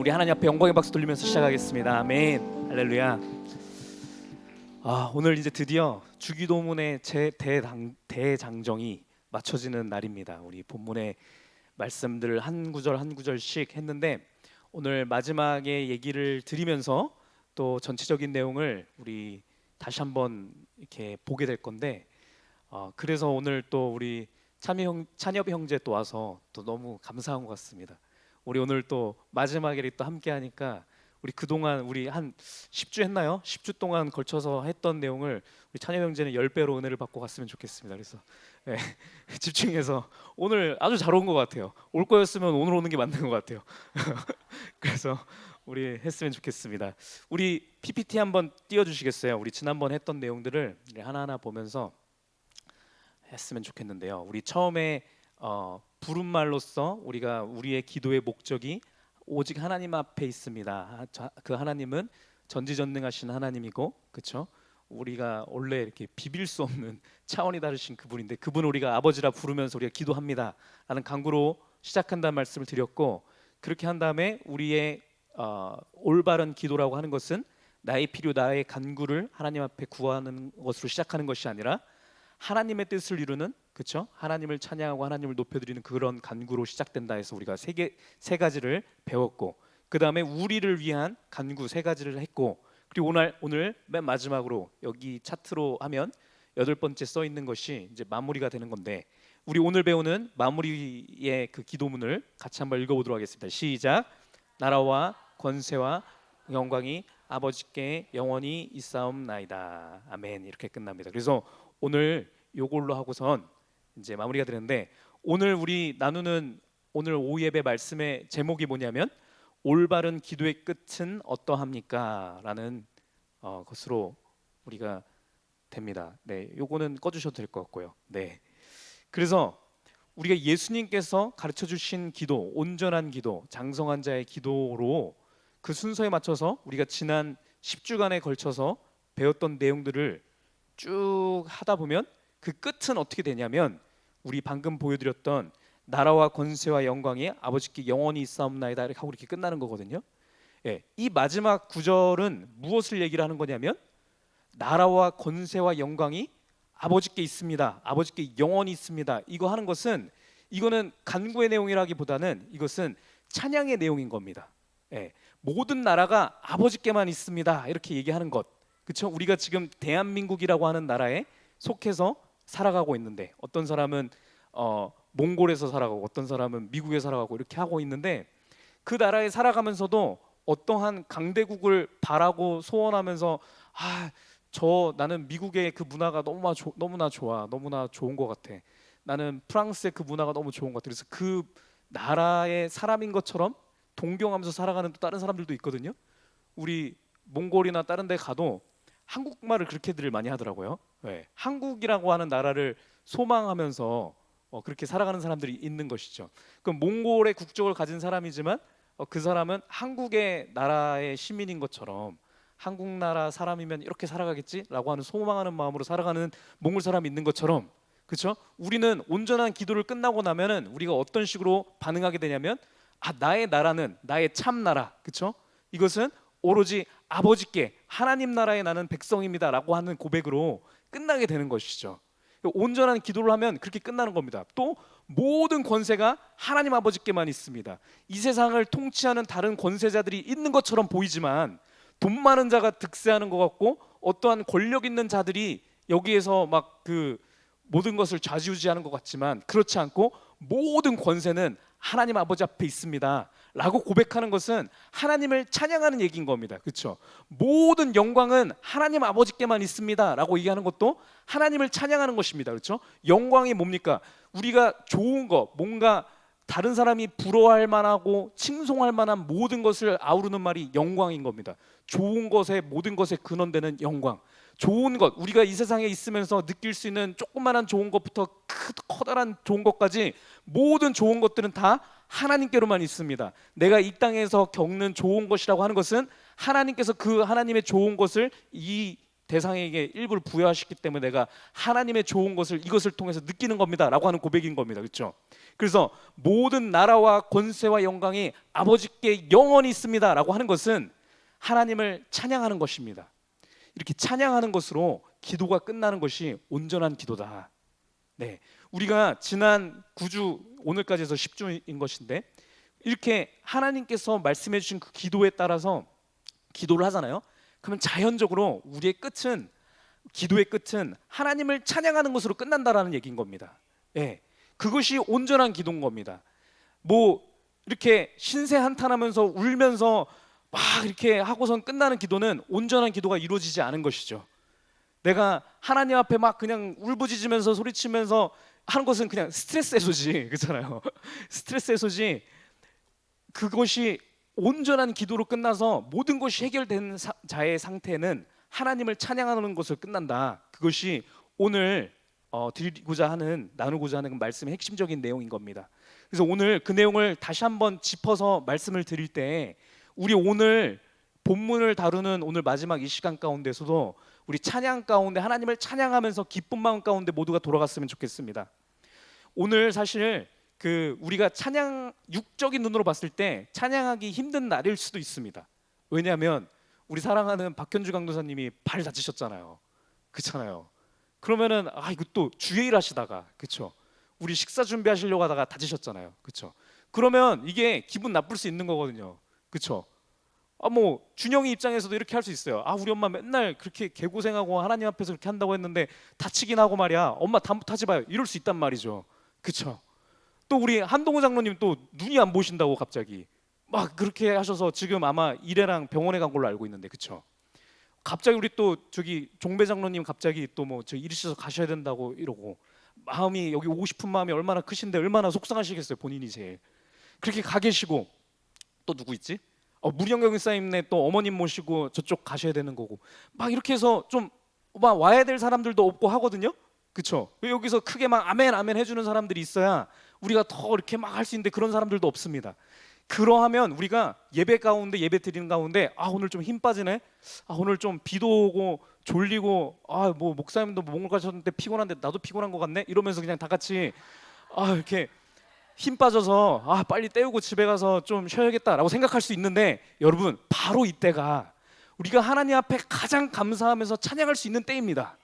우리 하나님 앞에 영광의 박수 돌리면서 시작하겠습니다. 아멘. 할렐루야. 오늘 이제 드디어 주기도문의 대장정이 맞춰지는 날입니다. 우리 본문의 말씀들을 한 구절 한 구절씩 했는데 오늘 마지막에 얘기를 드리면서 또 전체적인 내용을 우리 다시 한번 이렇게 보게 될 건데 그래서 오늘 또 우리 찬엽 형제 또 와서 또 너무 감사한 것 같습니다. 우리 오늘 또 마지막에 또 함께 하니까 우리 그동안 우리 한 10주 했나요? 10주 동안 걸쳐서 했던 내용을 우리 찬엽 형제는 10배로 은혜를 받고 갔으면 좋겠습니다. 그래서 네, 집중해서 오늘 아주 잘 온 것 같아요. 올 거였으면 오늘 오는 게 맞는 것 같아요. 그래서 우리 했으면 좋겠습니다. 우리 PPT 한번 띄워주시겠어요? 우리 지난번 했던 내용들을 하나하나 보면서 했으면 좋겠는데요. 우리 처음에 부른 말로써 우리가 우리의 기도의 목적이 오직 하나님 앞에 있습니다. 그 하나님은 전지전능하신 하나님이고, 그렇죠? 우리가 원래 이렇게 비빌 수 없는 차원이 다르신 그분인데 그분 우리가 아버지라 부르면서 우리가 기도합니다라는 간구로 시작한다는 말씀을 드렸고, 그렇게 한 다음에 우리의 올바른 기도라고 하는 것은 나의 필요, 나의 간구를 하나님 앞에 구하는 것으로 시작하는 것이 아니라 하나님의 뜻을 이루는, 그렇죠? 하나님을 찬양하고 하나님을 높여드리는 그런 간구로 시작된다 해서 우리가 세 가지를 배웠고, 그 다음에 우리를 위한 간구 세 가지를 했고, 그리고 오늘 맨 마지막으로 여기 차트로 하면 8번째 써 있는 것이 이제 마무리가 되는 건데, 우리 오늘 배우는 마무리의 그 기도문을 같이 한번 읽어보도록 하겠습니다. 시작. 나라와 권세와 영광이 아버지께 영원히 있사옵나이다. 아멘. 이렇게 끝납니다. 그래서 오늘 요걸로 하고선 이제 마무리가 되는데, 오늘 우리 나누는 오늘 오후 예배 말씀의 제목이 뭐냐면 올바른 기도의 끝은 어떠합니까? 라는 것으로 우리가 됩니다. 네, 요거는 꺼주셔도 될 것 같고요. 네, 그래서 우리가 예수님께서 가르쳐 주신 기도, 온전한 기도, 장성한 자의 기도로 그 순서에 맞춰서 우리가 지난 10주간에 걸쳐서 배웠던 내용들을 쭉 하다 보면 그 끝은 어떻게 되냐면 우리 방금 보여드렸던 나라와 권세와 영광이 아버지께 영원히 있사옵나이다 이렇게 하고 이렇게 끝나는 거거든요. 예, 이 마지막 구절은 무엇을 얘기를 하는 거냐면 나라와 권세와 영광이 아버지께 있습니다. 아버지께 영원히 있습니다. 이거 하는 것은, 이거는 간구의 내용이라기보다는 이것은 찬양의 내용인 겁니다. 예, 모든 나라가 아버지께만 있습니다. 이렇게 얘기하는 것. 그렇죠? 우리가 지금 대한민국이라고 하는 나라에 속해서 살아가고 있는데 어떤 사람은 몽골에서 살아가고 어떤 사람은 미국에 살아가고 이렇게 하고 있는데, 그 나라에 살아가면서도 어떠한 강대국을 바라고 소원하면서 나는 미국의 그 문화가 너무나 좋아, 너무나 좋은 것 같아, 나는 프랑스의 그 문화가 너무 좋은 것 같아, 그래서 그 나라의 사람인 것처럼 동경하면서 살아가는 또 다른 사람들도 있거든요. 우리 몽골이나 다른 데 가도 한국말을 그렇게들 많이 하더라고요. 네. 한국이라고 하는 나라를 소망하면서 그렇게 살아가는 사람들이 있는 것이죠. 그럼 몽골의 국적을 가진 사람이지만 그 사람은 한국의 나라의 시민인 것처럼 한국 나라 사람이면 이렇게 살아가겠지라고 하는 소망하는 마음으로 살아가는 몽골 사람이 있는 것처럼, 그렇죠? 우리는 온전한 기도를 끝나고 나면은 우리가 어떤 식으로 반응하게 되냐면 나의 나라는 나의 참 나라, 그렇죠? 이것은 오로지 아버지께 하나님 나라에 나는 백성입니다라고 하는 고백으로 끝나게 되는 것이죠. 온전한 기도를 하면 그렇게 끝나는 겁니다. 또 모든 권세가 하나님 아버지께만 있습니다. 이 세상을 통치하는 다른 권세자들이 있는 것처럼 보이지만 돈 많은 자가 득세하는 것 같고 어떠한 권력 있는 자들이 여기에서 막 그 모든 것을 좌지우지하는 것 같지만 그렇지 않고 모든 권세는 하나님 아버지 앞에 있습니다 라고 고백하는 것은 하나님을 찬양하는 얘기인 겁니다. 그렇죠? 모든 영광은 하나님 아버지께만 있습니다 라고 얘기하는 것도 하나님을 찬양하는 것입니다. 그렇죠? 영광이 뭡니까? 우리가 좋은 것, 뭔가 다른 사람이 부러워할 만하고 칭송할 만한 모든 것을 아우르는 말이 영광인 겁니다. 좋은 것에, 모든 것에 근원되는 영광, 좋은 것, 우리가 이 세상에 있으면서 느낄 수 있는 조그만한 좋은 것부터 커다란 좋은 것까지 모든 좋은 것들은 다 하나님께로만 있습니다. 내가 이 땅에서 겪는 좋은 것이라고 하는 것은 하나님께서 그 하나님의 좋은 것을 이 대상에게 일부를 부여하셨기 때문에 내가 하나님의 좋은 것을 이것을 통해서 느끼는 겁니다라고 하는 고백인 겁니다. 그렇죠? 그래서 모든 나라와 권세와 영광이 아버지께 영원히 있습니다라고 하는 것은 하나님을 찬양하는 것입니다. 이렇게 찬양하는 것으로 기도가 끝나는 것이 온전한 기도다. 네, 우리가 지난 9주 오늘까지 해서 10주인 것인데 이렇게 하나님께서 말씀해 주신 그 기도에 따라서 기도를 하잖아요. 그러면 자연적으로 우리의 끝은, 기도의 끝은 하나님을 찬양하는 것으로 끝난다라는 얘기인 겁니다. 예, 그것이 온전한 기도인 겁니다. 뭐 이렇게 신세 한탄하면서 울면서 막 이렇게 하고선 끝나는 기도는 온전한 기도가 이루어지지 않은 것이죠. 내가 하나님 앞에 막 그냥 울부짖으면서 소리치면서 하는 것은 그냥 스트레스 해소지, 그렇잖아요. 스트레스 해소지. 그것이 온전한 기도로 끝나서 모든 것이 해결된 자의 상태는 하나님을 찬양하는 것으로 끝난다. 그것이 오늘 드리고자 하는, 나누고자 하는 말씀의 핵심적인 내용인 겁니다. 그래서 오늘 그 내용을 다시 한번 짚어서 말씀을 드릴 때 우리 오늘 본문을 다루는 오늘 마지막 이 시간 가운데서도 우리 찬양 가운데 하나님을 찬양하면서 기쁜 마음 가운데 모두가 돌아갔으면 좋겠습니다. 오늘 사실 우리가 찬양, 육적인 눈으로 봤을 때 찬양하기 힘든 날일 수도 있습니다. 왜냐하면 우리 사랑하는 박현주 강도사님이 발 다치셨잖아요. 그렇잖아요. 그러면은 이거 또 주일 하시다가, 그렇죠? 우리 식사 준비하시려고 하다가 다치셨잖아요. 그렇죠? 그러면 이게 기분 나쁠 수 있는 거거든요. 그렇죠? 뭐 준영이 입장에서도 이렇게 할 수 있어요. 우리 엄마 맨날 그렇게 개고생하고 하나님 앞에서 그렇게 한다고 했는데 다치긴 하고 말이야. 엄마 다음부터 하지 마요. 이럴 수 있단 말이죠. 그렇죠? 또 우리 한동호 장로님 또 눈이 안 보신다고 갑자기 막 그렇게 하셔서 지금 아마 일해랑 병원에 간 걸로 알고 있는데, 그렇죠? 갑자기 우리 또 저기 종배 장로님 갑자기 또 뭐 저 일 있어서 가셔야 된다고 이러고 마음이 여기 오고 싶은 마음이 얼마나 크신데 얼마나 속상하시겠어요, 본인이 제일. 그렇게 가 계시고 또 누구 있지? 무령경 사님네 또 어머님 모시고 저쪽 가셔야 되는 거고 막 이렇게 해서 좀 막 와야 될 사람들도 없고 하거든요. 그렇죠? 여기서 크게 막 아멘 아멘 해주는 사람들이 있어야 우리가 더 이렇게 막 할 수 있는데 그런 사람들도 없습니다. 그러하면 우리가 예배 가운데, 예배 드리는 가운데 오늘 좀 힘 빠지네, 오늘 좀 비도 오고 졸리고 뭐 목사님도 몽골 가셨는데 피곤한데 나도 피곤한 것 같네 이러면서 그냥 다 같이 이렇게 힘 빠져서 빨리 때우고 집에 가서 좀 쉬어야겠다라고 생각할 수 있는데, 여러분 바로 이때가 우리가 하나님 앞에 가장 감사하면서 찬양할 수 있는 때입니다.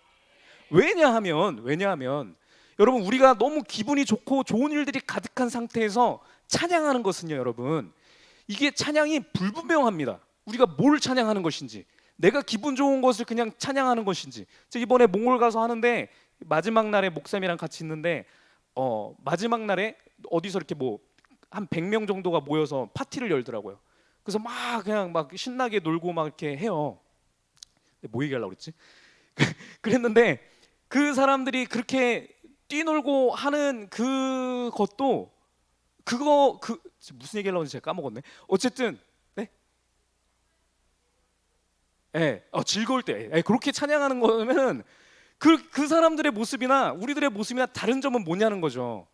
왜냐하면 여러분 우리가 너무 기분이 좋고 좋은 일들이 가득한 상태에서 찬양하는 것은요, 여러분 이게 찬양이 불분명합니다. 우리가 뭘 찬양하는 것인지, 내가 기분 좋은 것을 그냥 찬양하는 것인지. 제가 이번에 몽골 가서 하는데 마지막 날에 목사님이랑 같이 있는데 마지막 날에 어디서 이렇게 뭐 한 100명 정도가 모여서 파티를 열더라고요. 그래서 막 그냥 막 신나게 놀고 막 이렇게 해요. 뭐 얘기하려고 그랬지? 그랬는데 그 사람들이 그렇게 뛰놀고 하는 그것도 무슨 얘기하려고 했는지 제가 까먹었네. 어쨌든 네? 즐거울 때 그렇게 찬양하는 거면 그 사람들의 모습이나 우리들의 모습이나 다른 점은 뭐냐는 거죠.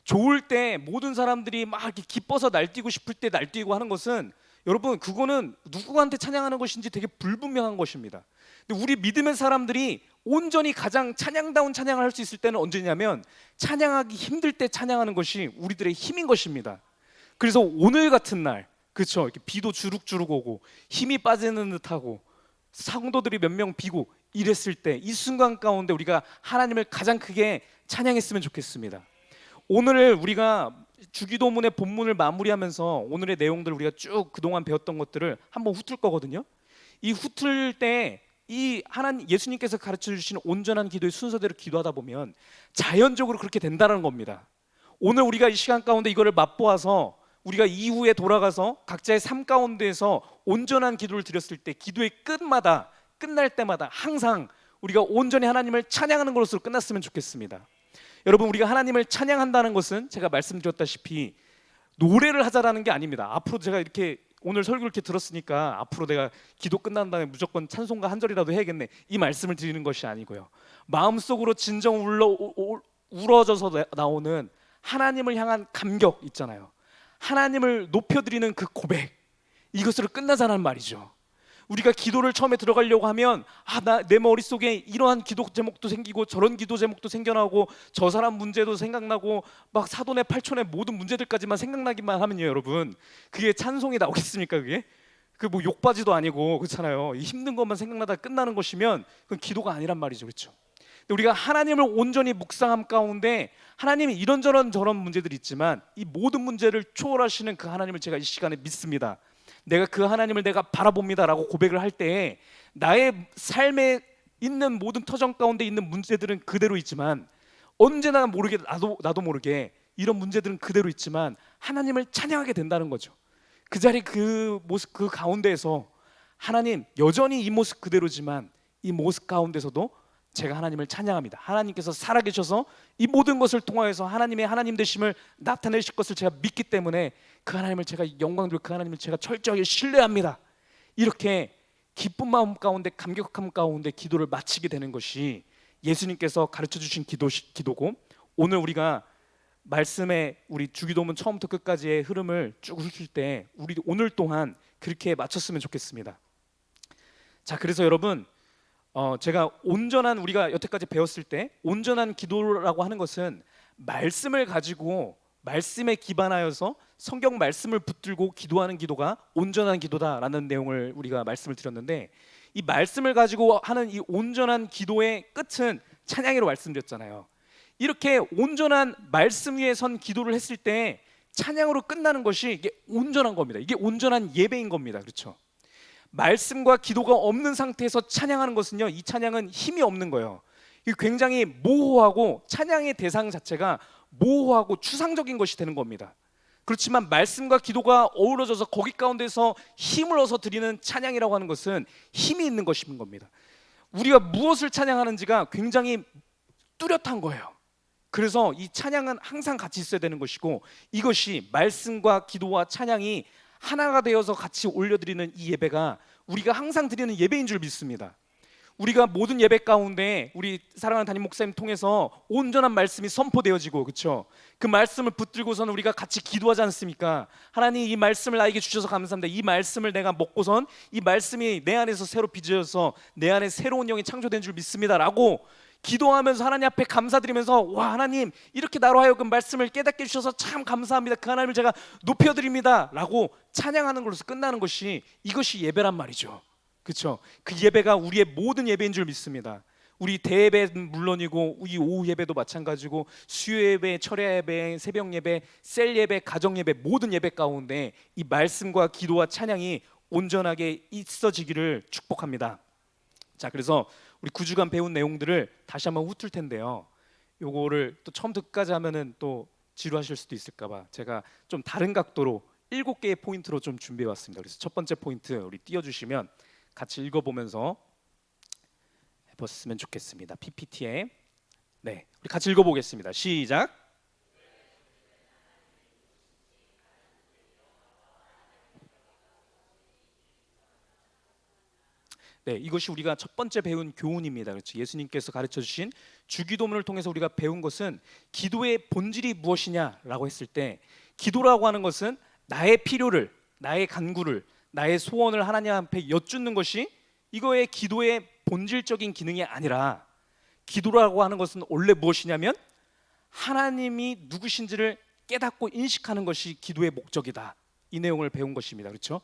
좋을 때 모든 사람들이 막 이렇게 기뻐서 날뛰고 싶을 때 날뛰고 하는 것은, 여러분 그거는 누구한테 찬양하는 것인지 되게 불분명한 것입니다. 근데 우리 믿음의 사람들이 온전히 가장 찬양다운 찬양을 할 수 있을 때는 언제냐면 찬양하기 힘들 때 찬양하는 것이 우리들의 힘인 것입니다. 그래서 오늘 같은 날, 그렇죠? 이렇게 비도 주룩주룩 오고 힘이 빠지는 듯하고 성도들이 몇 명 비고 이랬을 때 이 순간 가운데 우리가 하나님을 가장 크게 찬양했으면 좋겠습니다. 오늘 우리가 주기도문의 본문을 마무리하면서 오늘의 내용들을 우리가 쭉 그동안 배웠던 것들을 한번 훑을 거거든요. 이 훑을 때 이 하나님 예수님께서 가르쳐 주신 온전한 기도의 순서대로 기도하다 보면 자연적으로 그렇게 된다는 겁니다. 오늘 우리가 이 시간 가운데 이거를 맛보아서 우리가 이후에 돌아가서 각자의 삶 가운데에서 온전한 기도를 드렸을 때 기도의 끝마다, 끝날 때마다 항상 우리가 온전히 하나님을 찬양하는 것으로 끝났으면 좋겠습니다. 여러분 우리가 하나님을 찬양한다는 것은 제가 말씀드렸다시피 노래를 하자라는 게 아닙니다. 앞으로 제가 이렇게 오늘 설교를 이렇게 들었으니까 앞으로 내가 기도 끝난 다음에 무조건 찬송가 한 절이라도 해야겠네, 이 말씀을 드리는 것이 아니고요, 마음속으로 진정 우러져서 나오는 하나님을 향한 감격 있잖아요. 하나님을 높여드리는 그 고백, 이것으로 끝나자는 말이죠. 우리가 기도를 처음에 들어가려고 하면 내 머릿속에 이러한 기도 제목도 생기고 저런 기도 제목도 생겨나고 저 사람 문제도 생각나고 막 사돈의 팔촌의 모든 문제들까지만 생각나기만 하면요, 여러분, 그게 찬송이 나오겠습니까? 그게 그 뭐 욕바지도 아니고 그렇잖아요. 이 힘든 것만 생각나다 끝나는 것이면 그건 기도가 아니란 말이죠, 그렇죠? 근데 우리가 하나님을 온전히 묵상함 가운데 하나님이 이런저런 저런 문제들이 있지만 이 모든 문제를 초월하시는 그 하나님을 제가 이 시간에 믿습니다. 내가 그 하나님을 내가 바라봅니다라고 고백을 할 때 나의 삶에 있는 모든 터전 가운데 있는 문제들은 그대로 있지만 언제나 모르게 나도 모르게 이런 문제들은 그대로 있지만 하나님을 찬양하게 된다는 거죠. 그 자리 그 모습 그 가운데에서 하나님 여전히 이 모습 그대로지만 이 모습 가운데서도 제가 하나님을 찬양합니다. 하나님께서 살아계셔서 이 모든 것을 통하여서 하나님의 하나님 되심을 나타내실 것을 제가 믿기 때문에 그 하나님을 제가 영광 드리고 그 하나님을 제가 철저하게 신뢰합니다. 이렇게 기쁜 마음 가운데 감격함 가운데 기도를 마치게 되는 것이 예수님께서 가르쳐 주신 기도고, 오늘 우리가 말씀의 우리 주기도문 처음부터 끝까지의 흐름을 쭉 훑을 때 우리 오늘 또한 그렇게 마쳤으면 좋겠습니다. 자, 그래서 여러분 제가 우리가 여태까지 배웠을 때 온전한 기도라고 하는 것은 말씀을 가지고 말씀에 기반하여서 성경 말씀을 붙들고 기도하는 기도가 온전한 기도다라는 내용을 우리가 말씀을 드렸는데, 이 말씀을 가지고 하는 이 온전한 기도의 끝은 찬양이라고 말씀드렸잖아요. 이렇게 온전한 말씀 위에 선 기도를 했을 때 찬양으로 끝나는 것이 이게 온전한 겁니다. 이게 온전한 예배인 겁니다. 그렇죠? 말씀과 기도가 없는 상태에서 찬양하는 것은요, 이 찬양은 힘이 없는 거예요. 이게 굉장히 모호하고 찬양의 대상 자체가 모호하고 추상적인 것이 되는 겁니다. 그렇지만 말씀과 기도가 어우러져서 거기 가운데서 힘을 얻어서 드리는 찬양이라고 하는 것은 힘이 있는 것인 겁니다. 우리가 무엇을 찬양하는지가 굉장히 뚜렷한 거예요. 그래서 이 찬양은 항상 같이 있어야 되는 것이고, 이것이 말씀과 기도와 찬양이 하나가 되어서 같이 올려드리는 이 예배가 우리가 항상 드리는 예배인 줄 믿습니다. 우리가 모든 예배 가운데 우리 사랑하는 담임 목사님 통해서 온전한 말씀이 선포되어지고, 그렇죠? 그 말씀을 붙들고서는 우리가 같이 기도하지 않습니까? 하나님, 이 말씀을 나에게 주셔서 감사합니다. 이 말씀을 내가 먹고선 이 말씀이 내 안에서 새로 빚어져서 내 안에 새로운 영이 창조된 줄 믿습니다라고 기도하면서 하나님 앞에 감사드리면서, 와, 하나님 이렇게 나로 하여금 말씀을 깨닫게 해주셔서 참 감사합니다. 그 하나님을 제가 높여드립니다 라고 찬양하는 걸로서 끝나는 것이, 이것이 예배란 말이죠. 그렇죠? 그 예배가 우리의 모든 예배인 줄 믿습니다. 우리 대예배는 물론이고 우리 오후 예배도 마찬가지고 수요 예배, 철야 예배, 새벽 예배, 셀 예배, 가정 예배, 모든 예배 가운데 이 말씀과 기도와 찬양이 온전하게 있어지기를 축복합니다. 자, 그래서 우리 9주간 배운 내용들을 다시 한번 훑을 텐데요, 요거를 또 처음부터 끝까지 하면은 또 지루하실 수도 있을까봐 제가 좀 다른 각도로 7개의 포인트로 좀 준비해 왔습니다. 그래서 첫 번째 포인트 우리 띄워주시면 같이 읽어보면서 해봤으면 좋겠습니다. PPT에 우리 같이 읽어보겠습니다. 시작. 이것이 우리가 첫 번째 배운 교훈입니다. 그렇죠? 예수님께서 가르쳐 주신 주기도문을 통해서 우리가 배운 것은 기도의 본질이 무엇이냐라고 했을 때, 기도라고 하는 것은 나의 필요를, 나의 간구를, 나의 소원을 하나님 앞에 여쭙는 것이 이거의 기도의 본질적인 기능이 아니라, 기도라고 하는 것은 원래 무엇이냐면 하나님이 누구신지를 깨닫고 인식하는 것이 기도의 목적이다. 이 내용을 배운 것입니다. 그렇죠?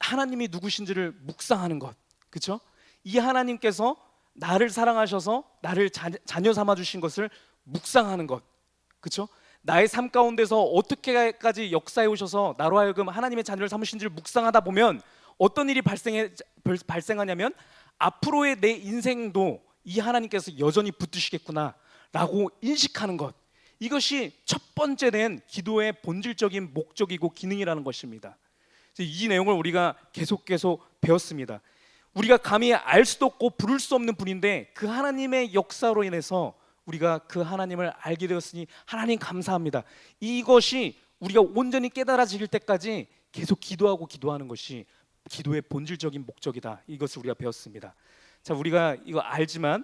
하나님이 누구신지를 묵상하는 것, 그렇죠? 이 하나님께서 나를 사랑하셔서 나를 자녀 삼아 주신 것을 묵상하는 것, 그렇죠? 나의 삶 가운데서 어떻게까지 역사해 오셔서 나로 하여금 하나님의 자녀를 삼으신지를 묵상하다 보면 어떤 일이 발생하냐면 앞으로의 내 인생도 이 하나님께서 여전히 붙드시겠구나라고 인식하는 것, 이것이 첫 번째 된 기도의 본질적인 목적이고 기능이라는 것입니다. 이 내용을 우리가 계속 배웠습니다. 우리가 감히 알 수도 없고 부를 수 없는 분인데 그 하나님의 역사로 인해서 우리가 그 하나님을 알게 되었으니 하나님 감사합니다. 이것이 우리가 온전히 깨달아질 때까지 계속 기도하는 것이 기도의 본질적인 목적이다. 이것을 우리가 배웠습니다. 자, 우리가 이거 알지만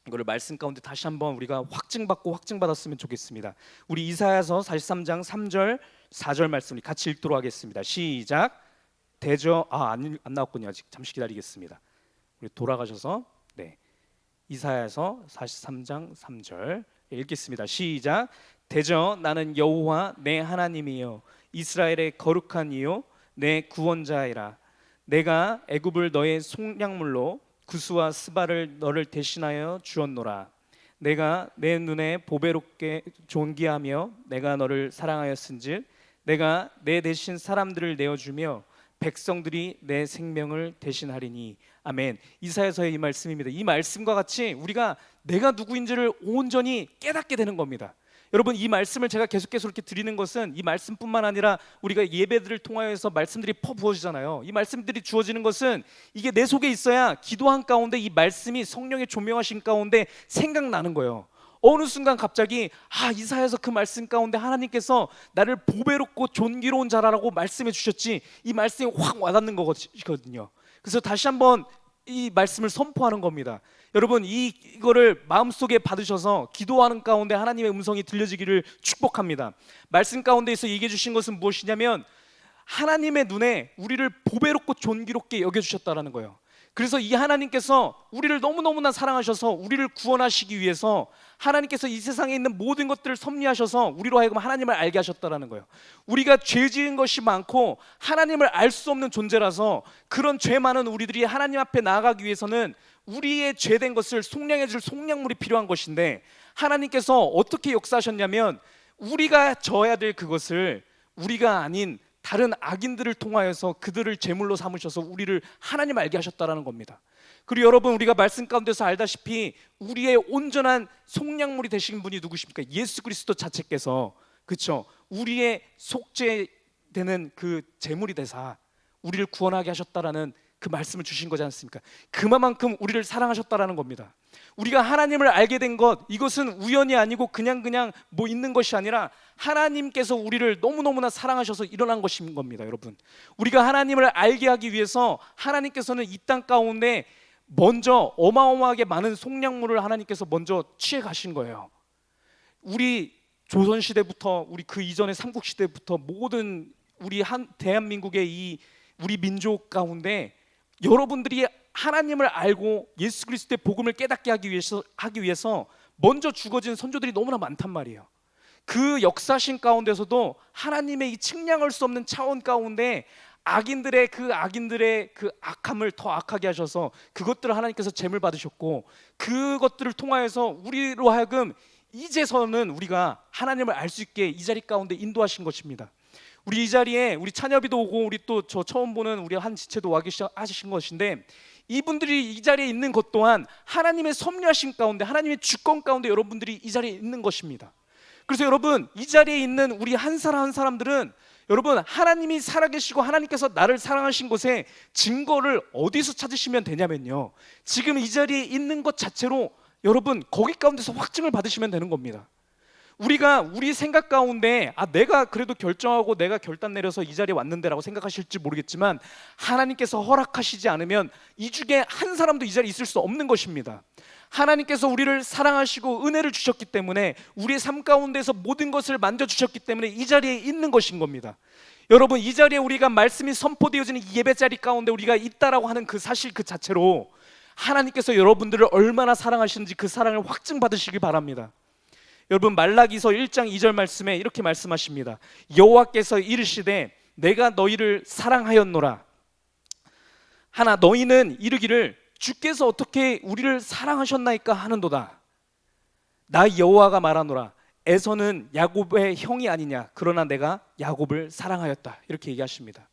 이거를 말씀 가운데 다시 한번 우리가 확증받았으면 좋겠습니다. 우리 이사야서 43장 3절 4절 말씀 같이 읽도록 하겠습니다. 시작. 안 나왔군요. 아직 잠시 기다리겠습니다. 우리 돌아가셔서 이사야서 43장 3절 읽겠습니다. 시작. 대저 나는 여호와 내 하나님이요 이스라엘의 거룩한 이요 내 구원자이라. 내가 애굽을 너의 속량물로 구스와 스바를 너를 대신하여 주었노라. 내가 내 눈에 보배롭게 존귀하며 내가 너를 사랑하였은즉 내가 내 대신 사람들을 내어주며 백성들이 내 생명을 대신하리니. 아멘. 이사야서의 이 말씀입니다. 이 말씀과 같이 우리가 내가 누구인지를 온전히 깨닫게 되는 겁니다. 여러분, 이 말씀을 제가 계속해서 이렇게 드리는 것은 이 말씀뿐만 아니라 우리가 예배들을 통하여서 말씀들이 퍼부어지잖아요. 이 말씀들이 주어지는 것은 이게 내 속에 있어야 기도한 가운데 이 말씀이 성령의 조명하신 가운데 생각나는 거예요. 어느 순간 갑자기 이사야서 그 말씀 가운데 하나님께서 나를 보배롭고 존귀로운 자라라고 말씀해 주셨지, 이 말씀이 확 와닿는 거거든요. 그래서 다시 한번 이 말씀을 선포하는 겁니다. 여러분, 이거를 마음속에 받으셔서 기도하는 가운데 하나님의 음성이 들려지기를 축복합니다. 말씀 가운데에서 얘기해 주신 것은 무엇이냐면 하나님의 눈에 우리를 보배롭고 존귀롭게 여겨주셨다라는 거예요. 그래서 이 하나님께서 우리를 너무너무나 사랑하셔서 우리를 구원하시기 위해서 하나님께서 이 세상에 있는 모든 것들을 섭리하셔서 우리로 하여금 하나님을 알게 하셨다라는 거예요. 우리가 죄 지은 것이 많고 하나님을 알 수 없는 존재라서 그런 죄 많은 우리들이 하나님 앞에 나아가기 위해서는 우리의 죄된 것을 속량해 줄 속량물이 필요한 것인데, 하나님께서 어떻게 역사하셨냐면 우리가 져야 될 그것을 우리가 아닌 다른 악인들을 통하여서 그들을 제물로 삼으셔서 우리를 하나님 알게 하셨다라는 겁니다. 그리고 여러분, 우리가 말씀 가운데서 알다시피 우리의 온전한 속량물이 되신 분이 누구십니까? 예수 그리스도 자체께서, 그렇죠? 우리의 속죄되는 그 제물이 되사 우리를 구원하게 하셨다라는 그 말씀을 주신 거지 않습니까? 그만큼 우리를 사랑하셨다라는 겁니다. 우리가 하나님을 알게 된 것, 이것은 우연이 아니고 그냥 뭐 있는 것이 아니라 하나님께서 우리를 너무너무나 사랑하셔서 일어난 것인 겁니다. 여러분, 우리가 하나님을 알게 하기 위해서 하나님께서는 이 땅 가운데 먼저 어마어마하게 많은 속량물을 하나님께서 먼저 취해 가신 거예요. 우리 조선시대부터 우리 그 이전의 삼국시대부터 모든 우리 대한민국의 우리 민족 가운데 여러분들이 하나님을 알고 예수 그리스도의 복음을 깨닫게 하기 위해서 먼저 죽어진 선조들이 너무나 많단 말이에요. 그 역사신 가운데서도 하나님의 이 측량할 수 없는 차원 가운데 악인들의 그 악함을 더 악하게 하셔서 그것들을 하나님께서 제물 받으셨고, 그것들을 통하여서 우리로 하여금 이제서는 우리가 하나님을 알 수 있게 이 자리 가운데 인도하신 것입니다. 우리 이 자리에 우리 찬엽이도 오고 우리 또 저 처음 보는 우리 한 지체도 와 계신 것인데, 이분들이 이 자리에 있는 것 또한 하나님의 섭리하심 가운데 하나님의 주권 가운데 여러분들이 이 자리에 있는 것입니다. 그래서 여러분, 이 자리에 있는 우리 한 사람 한 사람들은 여러분, 하나님이 살아계시고 하나님께서 나를 사랑하신 것의 증거를 어디서 찾으시면 되냐면요, 지금 이 자리에 있는 것 자체로 여러분 거기 가운데서 확증을 받으시면 되는 겁니다. 우리가 우리 생각 가운데 내가 그래도 결정하고 내가 결단 내려서 이 자리에 왔는데 라고 생각하실지 모르겠지만, 하나님께서 허락하시지 않으면 이 중에 한 사람도 이 자리에 있을 수 없는 것입니다. 하나님께서 우리를 사랑하시고 은혜를 주셨기 때문에 우리의 삶 가운데서 모든 것을 만져주셨기 때문에 이 자리에 있는 것인 겁니다. 여러분, 이 자리에 우리가 말씀이 선포되어지는 이 예배 자리 가운데 우리가 있다라고 하는 그 사실 그 자체로 하나님께서 여러분들을 얼마나 사랑하시는지 그 사랑을 확증받으시기 바랍니다. 여러분, 말라기서 1장 2절 말씀에 이렇게 말씀하십니다. 여호와께서 이르시되 내가 너희를 사랑하였노라. 하나 너희는 이르기를 주께서 어떻게 우리를 사랑하셨나이까 하는도다. 나 여호와가 말하노라. 에서는 야곱의 형이 아니냐, 그러나 내가 야곱을 사랑하였다. 이렇게 얘기하십니다.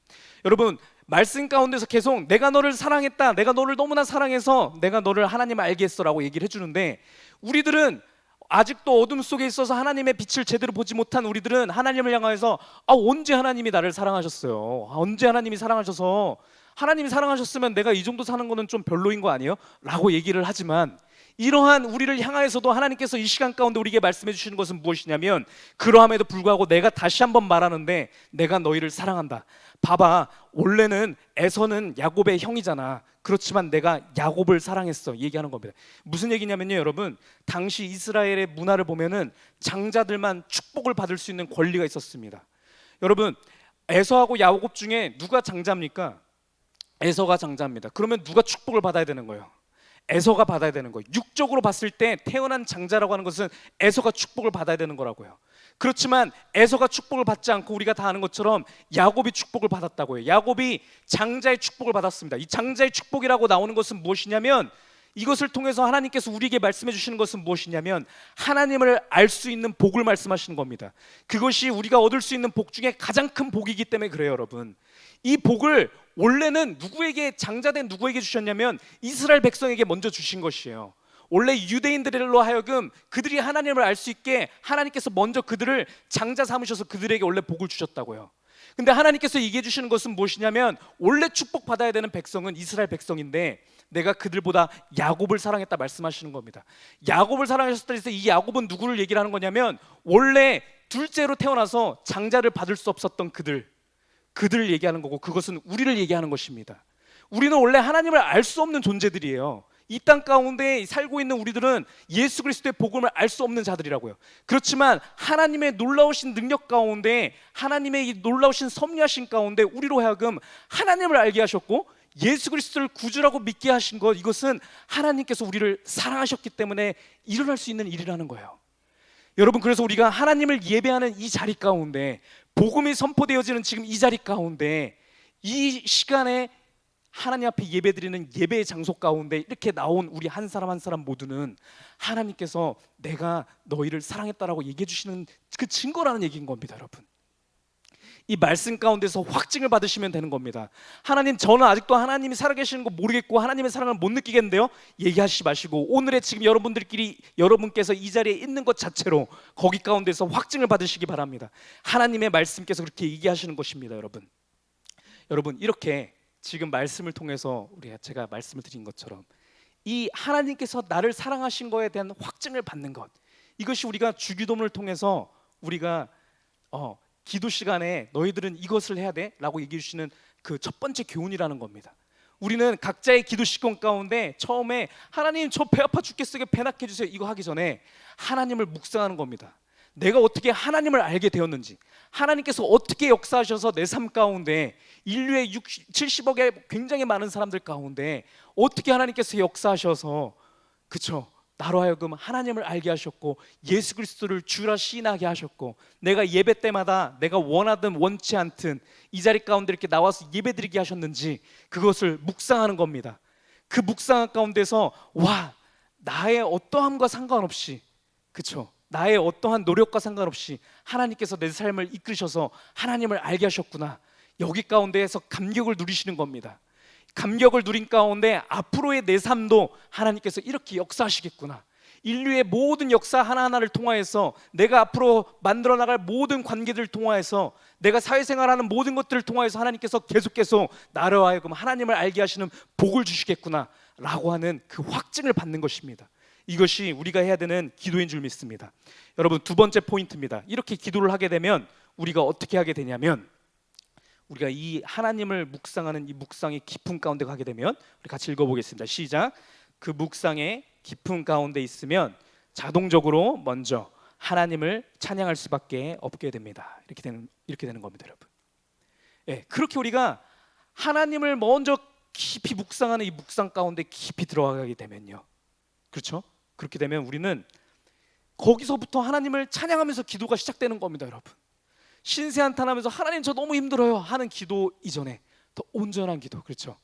여러분, 말씀 가운데서 계속 내가 너를 사랑했다, 내가 너를 너무나 사랑해서 내가 너를 하나님 알게 했어라고 얘기를 해주는데, 우리들은 아직도 어둠 속에 있어서 하나님의 빛을 제대로 보지 못한 우리들은 하나님을 향하여서 언제 하나님이 나를 사랑하셨어요? 언제 하나님이 사랑하셔서, 하나님이 사랑하셨으면 내가 이 정도 사는 거는 좀 별로인 거 아니에요? 라고 얘기를 하지만, 이러한 우리를 향하여서도 하나님께서 이 시간 가운데 우리에게 말씀해 주시는 것은 무엇이냐면, 그러함에도 불구하고 내가 다시 한번 말하는데 내가 너희를 사랑한다. 봐봐, 원래는 에서는 야곱의 형이잖아. 그렇지만 내가 야곱을 사랑했어, 얘기하는 겁니다. 무슨 얘기냐면요, 여러분, 당시 이스라엘의 문화를 보면은 장자들만 축복을 받을 수 있는 권리가 있었습니다. 여러분, 에서하고 야곱 중에 누가 장자입니까? 에서가 장자입니다. 그러면 누가 축복을 받아야 되는 거예요? 에서가 받아야 되는 거예요. 육적으로 봤을 때 태어난 장자라고 하는 것은 에서가 축복을 받아야 되는 거라고요. 그렇지만 에서가 축복을 받지 않고 우리가 다 아는 것처럼 야곱이 축복을 받았다고요. 야곱이 장자의 축복을 받았습니다. 이 장자의 축복이라고 나오는 것은 무엇이냐면, 이것을 통해서 하나님께서 우리에게 말씀해 주시는 것은 무엇이냐면 하나님을 알 수 있는 복을 말씀하시는 겁니다. 그것이 우리가 얻을 수 있는 복 중에 가장 큰 복이기 때문에 그래요, 여러분. 이 복을 원래는 누구에게, 장자된 누구에게 주셨냐면 이스라엘 백성에게 먼저 주신 것이에요. 원래 유대인들로 하여금 그들이 하나님을 알 수 있게 하나님께서 먼저 그들을 장자 삼으셔서 그들에게 원래 복을 주셨다고요. 근데 하나님께서 얘기해 주시는 것은 무엇이냐면, 원래 축복받아야 되는 백성은 이스라엘 백성인데 내가 그들보다 야곱을 사랑했다 말씀하시는 겁니다. 야곱을 사랑하셨다 해서 이 야곱은 누구를 얘기를 하는 거냐면, 원래 둘째로 태어나서 장자를 받을 수 없었던 그들을 얘기하는 거고, 그것은 우리를 얘기하는 것입니다. 우리는 원래 하나님을 알 수 없는 존재들이에요. 이 땅 가운데 살고 있는 우리들은 예수 그리스도의 복음을 알 수 없는 자들이라고요. 그렇지만 하나님의 놀라우신 능력 가운데, 하나님의 이 놀라우신 섭리하신 가운데 우리로 하여금 하나님을 알게 하셨고 예수 그리스도를 구주라고 믿게 하신 것, 이것은 하나님께서 우리를 사랑하셨기 때문에 일어날 수 있는 일이라는 거예요. 여러분, 그래서 우리가 하나님을 예배하는 이 자리 가운데, 복음이 선포되어지는 지금 이 자리 가운데, 이 시간에 하나님 앞에 예배드리는 예배의 장소 가운데 이렇게 나온 우리 한 사람 한 사람 모두는 하나님께서 내가 너희를 사랑했다라고 얘기해 주시는 그 증거라는 얘기인 겁니다, 여러분. 이 말씀 가운데서 확증을 받으시면 되는 겁니다. 하나님, 저는 아직도 하나님이 살아계시는 거 모르겠고 하나님의 사랑을 못 느끼겠는데요, 얘기하시지 마시고 오늘의 지금 여러분께서 이 자리에 있는 것 자체로 거기 가운데서 확증을 받으시기 바랍니다. 하나님의 말씀께서 그렇게 얘기하시는 것입니다. 여러분, 이렇게 지금 말씀을 통해서 제가 말씀을 드린 것처럼 이 하나님께서 나를 사랑하신 거에 대한 확증을 받는 것, 이것이 우리가 주기도문을 통해서 우리가 기도 시간에 너희들은 이것을 해야 돼 라고 얘기해 주시는 그 첫 번째 교훈이라는 겁니다. 우리는 각자의 기도 시간 가운데 처음에 하나님, 저 배 아파 죽겠어요, 배 낫게 해주세요, 이거 하기 전에 하나님을 묵상하는 겁니다. 내가 어떻게 하나님을 알게 되었는지, 하나님께서 어떻게 역사하셔서 내 삶 가운데 인류의 70억의 굉장히 많은 사람들 가운데 어떻게 하나님께서 역사하셔서, 그쵸, 나로 하여금 하나님을 알게 하셨고 예수 그리스도를 주라 시인하게 하셨고, 내가 예배 때마다 내가 원하든 원치 않든 이 자리 가운데 이렇게 나와서 예배드리게 하셨는지, 그것을 묵상하는 겁니다. 그 묵상 가운데서 나의 어떠함과 상관없이, 그쵸, 나의 어떠한 노력과 상관없이 하나님께서 내 삶을 이끌으셔서 하나님을 알게 하셨구나, 여기 가운데에서 감격을 누리시는 겁니다. 감격을 누린 가운데 앞으로의 내 삶도 하나님께서 이렇게 역사하시겠구나, 인류의 모든 역사 하나하나를 통하여서, 내가 앞으로 만들어 나갈 모든 관계들을 통하여서, 내가 사회생활하는 모든 것들을 통하여서 하나님께서 계속해서 나로 하여금 하나님을 알게 하시는 복을 주시겠구나 라고 하는 그 확증을 받는 것입니다. 이것이 우리가 해야 되는 기도인 줄 믿습니다. 여러분, 두 번째 포인트입니다. 이렇게 기도를 하게 되면 우리가 어떻게 하게 되냐면, 우리가 이 하나님을 묵상하는 이 묵상의 깊음 가운데 가게 되면, 우리 같이 읽어보겠습니다. 시작. 그 묵상의 깊음 가운데 있으면 자동적으로 먼저 하나님을 찬양할 수밖에 없게 됩니다. 이렇게 되는 겁니다, 여러분. 그렇게 우리가 하나님을 먼저 깊이 묵상하는 이 묵상 가운데 깊이 들어가게 되면요, 그렇죠? 그렇게 되면 우리는 거기서부터 하나님을 찬양하면서 기도가 시작되는 겁니다, 여러분. 신세 한탄하면서 하나님 저 너무 힘들어요 하는 기도 이전에 더 온전한 기도, 그렇죠?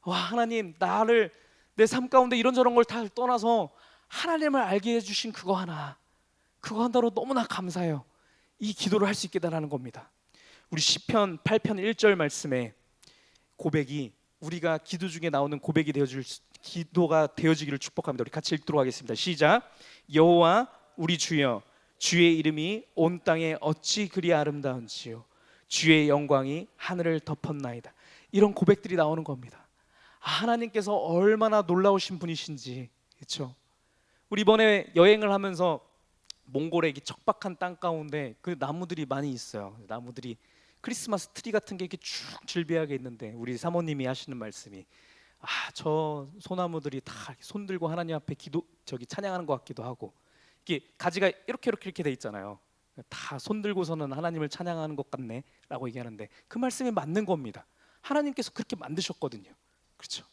하나님, 나를 내 삶 가운데 이런저런 걸 다 떠나서 하나님을 알게 해주신 그거 한다로 너무나 감사해요, 이 기도를 할 수 있게 되라는 겁니다. 우리 시편 8편 1절 말씀에 고백이, 우리가 기도 중에 나오는 고백이 기도가 되어지기를 축복합니다. 우리 같이 읽도록 하겠습니다. 시작. 여호와 우리 주여, 주의 이름이 온 땅에 어찌 그리 아름다운지요, 주의 영광이 하늘을 덮었나이다. 이런 고백들이 나오는 겁니다. 하나님께서 얼마나 놀라우신 분이신지, 그렇죠? 우리 이번에 여행을 하면서 몽골의 척박한 땅 가운데 그 나무들이 많이 있어요. 나무들이 크리스마스 트리 같은 게 이렇게 쭉 질비하게 있는데, 우리 사모님이 하시는 말씀이, 저 소나무들이 다 손 들고 하나님 앞에 찬양하는 것 같기도 하고, 이게 가지가 이렇게 돼 있잖아요. 다 손들고서는 하나님을 찬양하는 것 같네 라고 얘기하는데 그 말씀이 맞는 겁니다. 하나님께서 그렇게 만드셨거든요. 그렇죠?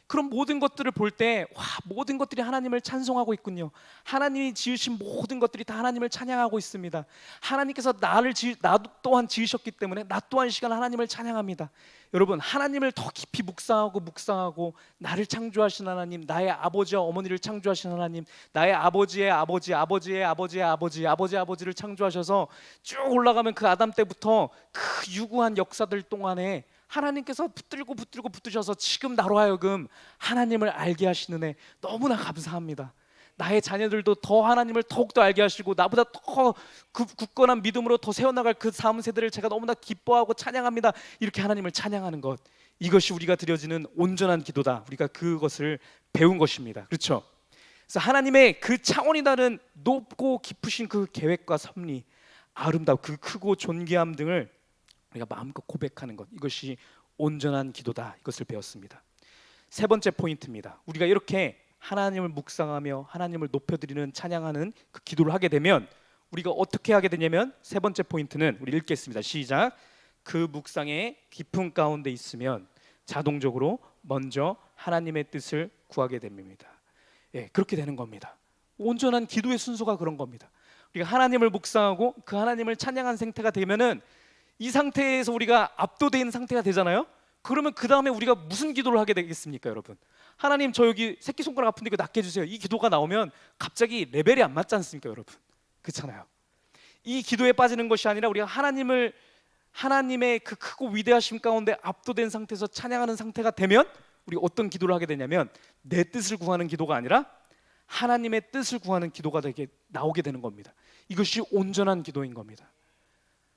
그런 모든 것들을 볼 때 모든 것들이 하나님을 찬송하고 있군요. 하나님이 지으신 모든 것들이 다 하나님을 찬양하고 있습니다. 하나님께서 나도 또한 지으셨기 때문에 나 또한 이 시간 하나님을 찬양합니다. 여러분, 하나님을 더 깊이 묵상하고 나를 창조하신 하나님, 나의 아버지와 어머니를 창조하신 하나님, 나의 아버지의 아버지의 아버지를 창조하셔서 쭉 올라가면 그 아담 때부터 그 유구한 역사들 동안에 하나님께서 붙드셔서 지금 나로 하여금 하나님을 알게 하시는 애 너무나 감사합니다. 나의 자녀들도 더 하나님을 더욱더 알게 하시고 나보다 더 굳건한 믿음으로 더 세워나갈 그 다음 세대를 제가 너무나 기뻐하고 찬양합니다. 이렇게 하나님을 찬양하는 것, 이것이 우리가 드려지는 온전한 기도다. 우리가 그것을 배운 것입니다. 그렇죠? 그래서 하나님의 그 차원이 다른 높고 깊으신 그 계획과 섭리, 아름다움, 그 크고 존귀함 등을 우리가 마음껏 고백하는 것, 이것이 온전한 기도다. 이것을 배웠습니다. 세 번째 포인트입니다. 우리가 이렇게 하나님을 묵상하며 하나님을 높여드리는 찬양하는 그 기도를 하게 되면 우리가 어떻게 하게 되냐면 세 번째 포인트는 우리 읽겠습니다. 시작. 그 묵상의 깊은 가운데 있으면 자동적으로 먼저 하나님의 뜻을 구하게 됩니다. 예, 그렇게 되는 겁니다. 온전한 기도의 순서가 그런 겁니다. 우리가 하나님을 묵상하고 그 하나님을 찬양한 상태가 되면은 이 상태에서 우리가 압도된 상태가 되잖아요. 그러면 그 다음에 우리가 무슨 기도를 하게 되겠습니까, 여러분? 하나님, 저 여기 새끼손가락 아픈데 이거 낫게 해주세요. 이 기도가 나오면 갑자기 레벨이 안 맞지 않습니까, 여러분? 그렇잖아요. 이 기도에 빠지는 것이 아니라 우리가 하나님의 그 크고 위대하심 가운데 압도된 상태에서 찬양하는 상태가 되면 우리가 어떤 기도를 하게 되냐면 내 뜻을 구하는 기도가 아니라 하나님의 뜻을 구하는 기도가 나오게 되는 겁니다. 이것이 온전한 기도인 겁니다.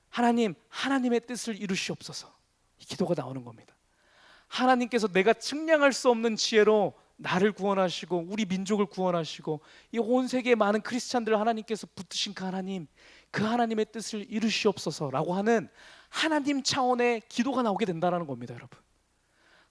하나님의 뜻을 이루시옵소서. 이 기도가 나오는 겁니다. 하나님께서 내가 측량할 수 없는 지혜로 나를 구원하시고 우리 민족을 구원하시고 이 온 세계의 많은 크리스찬들을 하나님께서 붙드신 그 하나님의 뜻을 이루시옵소서라고 하는 하나님 차원의 기도가 나오게 된다는 겁니다, 여러분.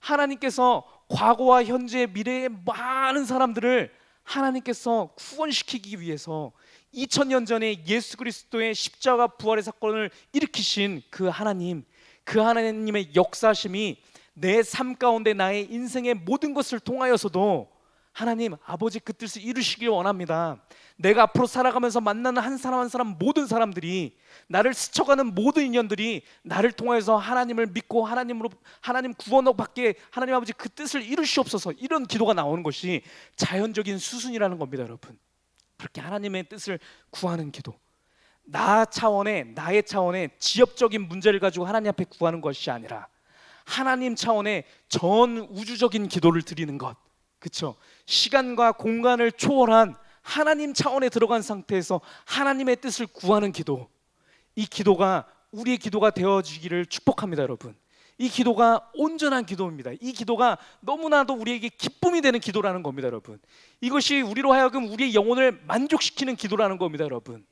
하나님께서 과거와 현재 미래의 많은 사람들을 하나님께서 구원시키기 위해서 2000년 전에 예수 그리스도의 십자가 부활의 사건을 일으키신 그 하나님의 역사심이 내 삶 가운데 나의 인생의 모든 것을 통하여서도 하나님 아버지 그 뜻을 이루시길 원합니다. 내가 앞으로 살아가면서 만나는 한 사람 한 사람 모든 사람들이 나를 스쳐가는 모든 인연들이 나를 통해서 하나님을 믿고 하나님 구원을 받게 하나님 아버지 그 뜻을 이루시옵소서. 이런 기도가 나오는 것이 자연적인 수순이라는 겁니다, 여러분. 그렇게 하나님의 뜻을 구하는 기도, 나의 차원의 지엽적인 문제를 가지고 하나님 앞에 구하는 것이 아니라 하나님 차원의 전 우주적인 기도를 드리는 것, 그렇죠? 시간과 공간을 초월한 하나님 차원에 들어간 상태에서 하나님의 뜻을 구하는 기도, 이 기도가 우리의 기도가 되어지기를 축복합니다, 여러분. 이 기도가 온전한 기도입니다. 이 기도가 너무나도 우리에게 기쁨이 되는 기도라는 겁니다, 여러분. 이것이 우리로 하여금 우리의 영혼을 만족시키는 기도라는 겁니다, 여러분.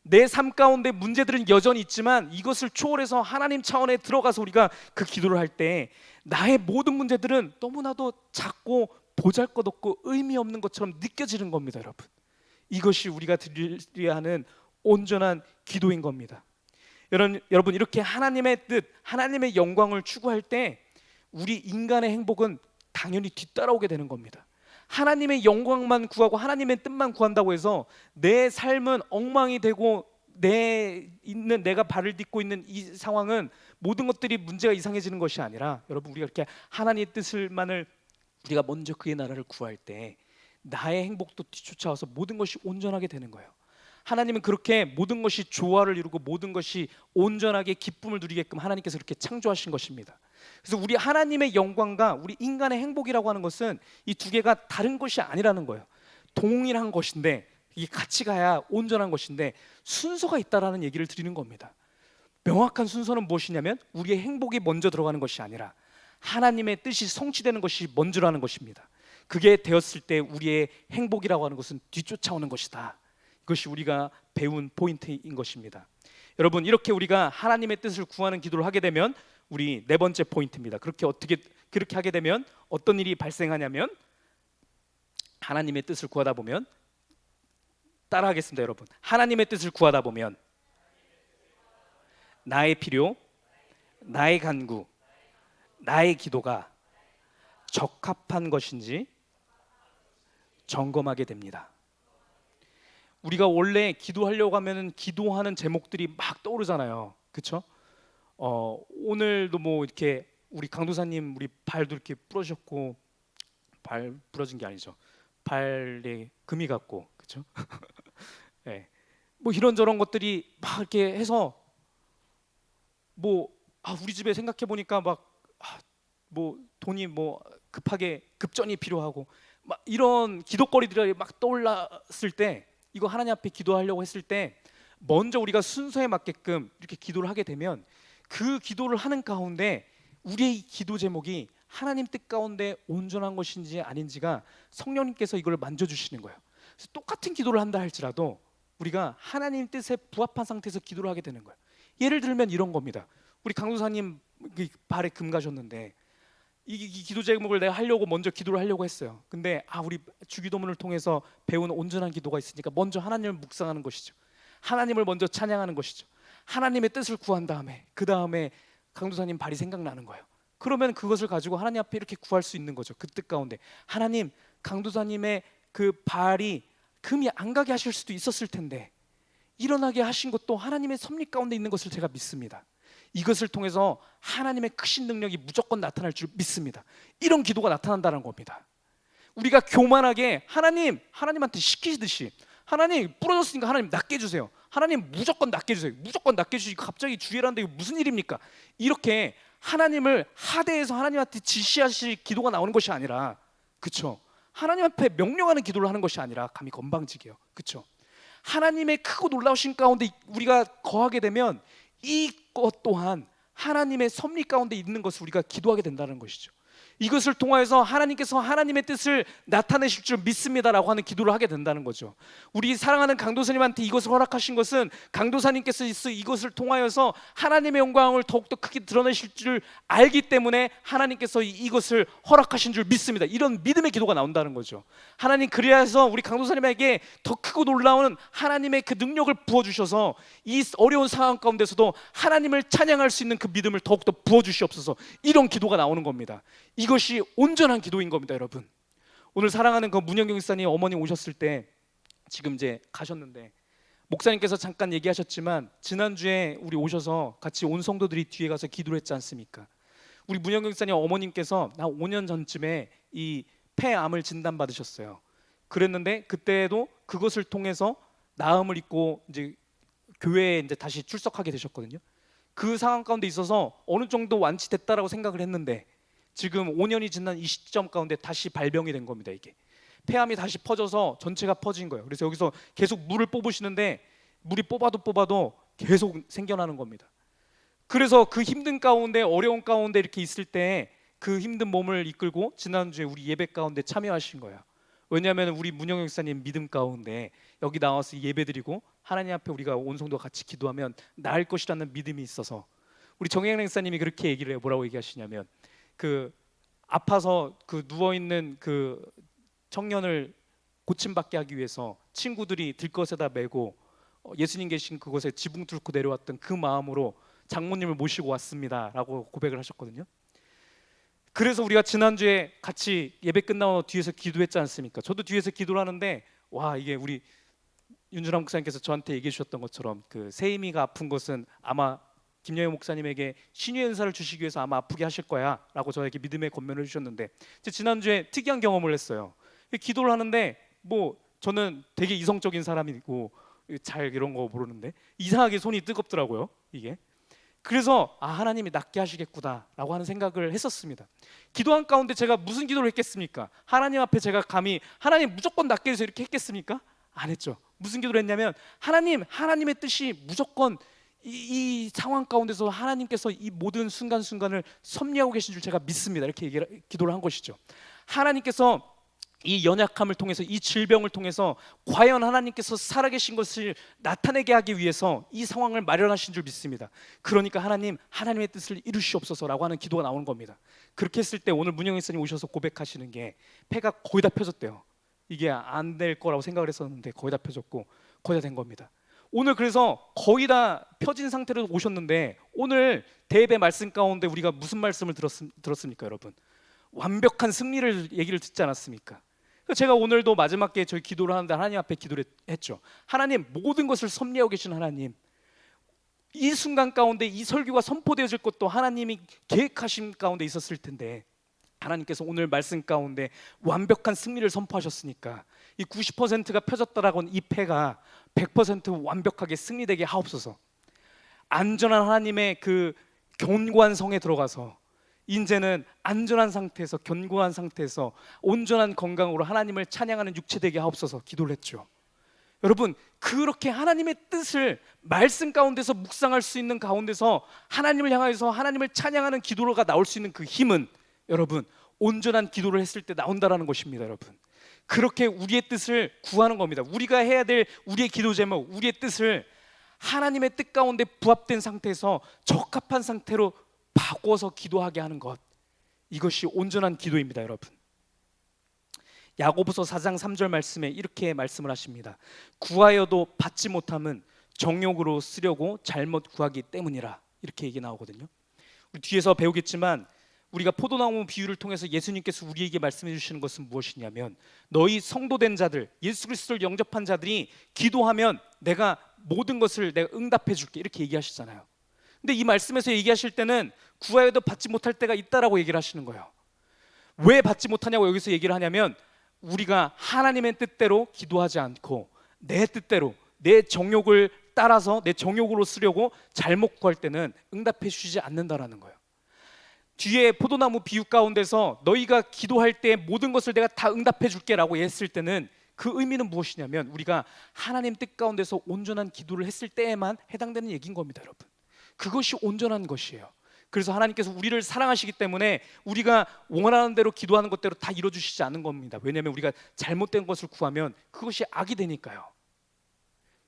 내 삶 가운데 문제들은 여전히 있지만 이것을 초월해서 하나님 차원에 들어가서 우리가 그 기도를 할 때 나의 모든 문제들은 너무나도 작고 보잘것없고 의미 없는 것처럼 느껴지는 겁니다, 여러분. 이것이 우리가 드려야 하는 온전한 기도인 겁니다. 여러분, 이렇게 하나님의 뜻, 하나님의 영광을 추구할 때 우리 인간의 행복은 당연히 뒤따라오게 되는 겁니다. 하나님의 영광만 구하고 하나님의 뜻만 구한다고 해서 내 삶은 엉망이 되고 내가 발을 딛고 있는 이 상황은 모든 것들이 문제가 이상해지는 것이 아니라, 여러분, 우리가 이렇게 하나님의 뜻을만을 우리가 먼저 그의 나라를 구할 때 나의 행복도 뒤쫓아와서 모든 것이 온전하게 되는 거예요. 하나님은 그렇게 모든 것이 조화를 이루고 모든 것이 온전하게 기쁨을 누리게끔 하나님께서 그렇게 창조하신 것입니다. 그래서 우리 하나님의 영광과 우리 인간의 행복이라고 하는 것은 이 두 개가 다른 것이 아니라는 거예요. 동일한 것인데 이게 같이 가야 온전한 것인데 순서가 있다라는 얘기를 드리는 겁니다. 명확한 순서는 무엇이냐면 우리의 행복이 먼저 들어가는 것이 아니라 하나님의 뜻이 성취되는 것이 먼저라는 것입니다. 그게 되었을 때 우리의 행복이라고 하는 것은 뒤쫓아오는 것이다. 그것이 우리가 배운 포인트인 것입니다. 여러분, 이렇게 우리가 하나님의 뜻을 구하는 기도를 하게 되면 우리 네 번째 포인트입니다. 그렇게 하게 되면 어떤 일이 발생하냐면 하나님의 뜻을 구하다 보면 따라하겠습니다, 여러분. 하나님의 뜻을 구하다 보면 나의 필요, 나의 간구, 나의 기도가 적합한 것인지 점검하게 됩니다. 우리가 원래 기도하려고 하면은 기도하는 제목들이 막 떠오르잖아요. 그렇죠? 오늘도 뭐 이렇게 우리 강도사님 우리 발도 이렇게 부러졌고, 발 부러진 게 아니죠. 발에 금이 갔고, 그렇죠? 네. 뭐 이런저런 것들이 막 이렇게 해서 뭐 우리 집에 생각해 보니까 막 뭐 돈이 뭐 급하게 급전이 필요하고 막 이런 기도거리들이 막 떠올랐을 때, 이거 하나님 앞에 기도하려고 했을 때 먼저 우리가 순서에 맞게끔 이렇게 기도를 하게 되면 그 기도를 하는 가운데 우리의 기도 제목이 하나님 뜻 가운데 온전한 것인지 아닌지가 성령님께서 이걸 만져주시는 거예요. 그래서 똑같은 기도를 한다 할지라도 우리가 하나님 뜻에 부합한 상태에서 기도를 하게 되는 거예요. 예를 들면 이런 겁니다. 우리 강도사님 발에 금 가셨는데 이 기도 제목을 내가 하려고 먼저 기도를 하려고 했어요. 근데 우리 주기도문을 통해서 배운 온전한 기도가 있으니까 먼저 하나님을 묵상하는 것이죠. 하나님을 먼저 찬양하는 것이죠. 하나님의 뜻을 구한 다음에 그 다음에 강도사님 발이 생각나는 거예요. 그러면 그것을 가지고 하나님 앞에 이렇게 구할 수 있는 거죠. 그 뜻 가운데 하나님, 강도사님의 그 발이 금이 안 가게 하실 수도 있었을 텐데 일어나게 하신 것도 하나님의 섭리 가운데 있는 것을 제가 믿습니다. 이것을 통해서 하나님의 크신 능력이 무조건 나타날 줄 믿습니다. 이런 기도가 나타난다는 겁니다. 우리가 교만하게 하나님한테 시키듯이 하나님 부러졌으니까 하나님 낫게 해주세요. 하나님 무조건 낫게 해주세요. 무조건 낫게 해주시고 갑자기 주의라는데 이거 무슨 일입니까? 이렇게 하나님을 하대해서 하나님한테 지시하실 기도가 나오는 것이 아니라, 그렇죠? 하나님 앞에 명령하는 기도를 하는 것이 아니라 감히 건방지게요. 그렇죠? 하나님의 크고 놀라우신 가운데 우리가 거하게 되면 이것 또한 하나님의 섭리 가운데 있는 것을 우리가 기도하게 된다는 것이죠. 이것을 통하여서 하나님께서 하나님의 뜻을 나타내실 줄 믿습니다라고 하는 기도를 하게 된다는 거죠. 우리 사랑하는 강도사님한테 이것을 허락하신 것은 강도사님께서 이것을 통하여서 하나님의 영광을 더욱더 크게 드러내실 줄 알기 때문에 하나님께서 이것을 허락하신 줄 믿습니다. 이런 믿음의 기도가 나온다는 거죠. 하나님, 그리하여서 우리 강도사님에게 더 크고 놀라운 하나님의 그 능력을 부어주셔서 이 어려운 상황 가운데서도 하나님을 찬양할 수 있는 그 믿음을 더욱더 부어주시옵소서. 이런 기도가 나오는 겁니다. 이것이 온전한 기도인 겁니다, 여러분. 오늘 사랑하는 그 문영경 목사님 어머님 오셨을 때, 지금 이제 가셨는데 목사님께서 잠깐 얘기하셨지만 지난주에 우리 오셔서 같이 온 성도들이 뒤에 가서 기도를 했지 않습니까? 우리 문영경 목사님 어머님께서 한 5년 전쯤에 이 폐암을 진단받으셨어요. 그랬는데 그때도 그것을 통해서 나음을 입고 이제 교회에 이제 다시 출석하게 되셨거든요. 그 상황 가운데 있어서 어느 정도 완치됐다라고 생각을 했는데 지금 5년이 지난 이 시점 가운데 다시 발병이 된 겁니다. 이게 폐암이 다시 퍼져서 전체가 퍼진 거예요. 그래서 여기서 계속 물을 뽑으시는데 물이 뽑아도 계속 생겨나는 겁니다. 그래서 그 힘든 가운데, 어려운 가운데 이렇게 있을 때 그 힘든 몸을 이끌고 지난주에 우리 예배 가운데 참여하신 거예요. 왜냐하면 우리 문영영 목사님 믿음 가운데 여기 나와서 예배드리고 하나님 앞에 우리가 온 성도가 같이 기도하면 나을 것이라는 믿음이 있어서 우리 정혜영 목사님이 그렇게 얘기를 해요. 뭐라고 얘기하시냐면 그 아파서 그 누워 있는 그 청년을 고침받게 하기 위해서 친구들이 들것에다 메고 예수님 계신 그곳에 지붕 뚫고 내려왔던 그 마음으로 장모님을 모시고 왔습니다라고 고백을 하셨거든요. 그래서 우리가 지난주에 같이 예배 끝나고 뒤에서 기도했지 않습니까? 저도 뒤에서 기도를 하는데 와, 이게 우리 윤준환 목사님께서 저한테 얘기해 주셨던 것처럼 그 세임이가 아픈 것은 아마 김여영 목사님에게 신유의 은사를 주시기 위해서 아마 아프게 하실 거야 라고 저에게 믿음의 권면을 주셨는데 지난주에 특이한 경험을 했어요. 기도를 하는데 뭐 저는 되게 이성적인 사람이고 잘 이런 거 모르는데 이상하게 손이 뜨겁더라고요, 이게. 그래서 하나님이 낫게 하시겠구나 라고 하는 생각을 했었습니다. 기도한 가운데 제가 무슨 기도를 했겠습니까? 하나님 앞에 제가 감히 하나님 무조건 낫게 해서 이렇게 했겠습니까? 안 했죠. 무슨 기도를 했냐면 하나님의 뜻이 무조건 이 상황 가운데서 하나님께서 이 모든 순간순간을 섭리하고 계신 줄 제가 믿습니다. 이렇게 기도를 한 것이죠. 하나님께서 이 연약함을 통해서, 이 질병을 통해서 과연 하나님께서 살아계신 것을 나타내게 하기 위해서 이 상황을 마련하신 줄 믿습니다. 그러니까 하나님의 뜻을 이루시옵소서라고 하는 기도가 나오는 겁니다. 그렇게 했을 때 오늘 문영희 선생님 오셔서 고백하시는 게 폐가 거의 다 펴졌대요. 이게 안 될 거라고 생각을 했었는데 거의 다 펴졌고 거의 다 된 겁니다. 오늘 그래서 거의 다 펴진 상태로 오셨는데 오늘 대예배 말씀 가운데 우리가 무슨 말씀을 들었습니까, 여러분? 완벽한 승리를 얘기를 듣지 않았습니까? 제가 오늘도 마지막에 저희 기도를 하는데 하나님 앞에 기도를 했죠. 하나님, 모든 것을 섭리하고 계신 하나님, 이 순간 가운데 이 설교가 선포되어질 것도 하나님이 계획하신 가운데 있었을 텐데 하나님께서 오늘 말씀 가운데 완벽한 승리를 선포하셨으니까 이 90%가 펴졌다라고 하는 이 패가 100% 완벽하게 승리되게 하옵소서. 안전한 하나님의 그 견고한 성에 들어가서 이제는 안전한 상태에서, 견고한 상태에서 온전한 건강으로 하나님을 찬양하는 육체 되게 하옵소서 기도를 했죠. 여러분, 그렇게 하나님의 뜻을 말씀 가운데서 묵상할 수 있는 가운데서 하나님을 향해서 하나님을 찬양하는 기도가 나올 수 있는 그 힘은 여러분, 온전한 기도를 했을 때 나온다라는 것입니다. 여러분, 그렇게 우리의 뜻을 구하는 겁니다. 우리가 해야 될 우리의 기도 제목, 우리의 뜻을 하나님의 뜻 가운데 부합된 상태에서 적합한 상태로 바꿔서 기도하게 하는 것, 이것이 온전한 기도입니다. 여러분, 야고보서 4장 3절 말씀에 이렇게 말씀을 하십니다. 구하여도 받지 못함은 정욕으로 쓰려고 잘못 구하기 때문이라, 이렇게 얘기 나오거든요. 우리 뒤에서 배우겠지만 우리가 포도나무 비유를 통해서 예수님께서 우리에게 말씀해 주시는 것은 무엇이냐면, 너희 성도된 자들, 예수 그리스도를 영접한 자들이 기도하면 내가 모든 것을 내가 응답해 줄게, 이렇게 얘기하시잖아요. 근데 이 말씀에서 얘기하실 때는 구하여도 받지 못할 때가 있다라고 얘기를 하시는 거예요. 왜 받지 못하냐고 여기서 얘기를 하냐면, 우리가 하나님의 뜻대로 기도하지 않고 내 뜻대로 내 정욕을 따라서 내 정욕으로 쓰려고 잘못 구할 때는 응답해 주시지 않는다라는 거예요. 뒤에 포도나무 비유 가운데서 너희가 기도할 때 모든 것을 내가 다 응답해 줄게 라고 했을 때는 그 의미는 무엇이냐면, 우리가 하나님 뜻 가운데서 온전한 기도를 했을 때에만 해당되는 얘기인 겁니다. 여러분, 그것이 온전한 것이에요. 그래서 하나님께서 우리를 사랑하시기 때문에 우리가 원하는 대로 기도하는 것대로 다 이루어주시지 않는 겁니다. 왜냐하면 우리가 잘못된 것을 구하면 그것이 악이 되니까요.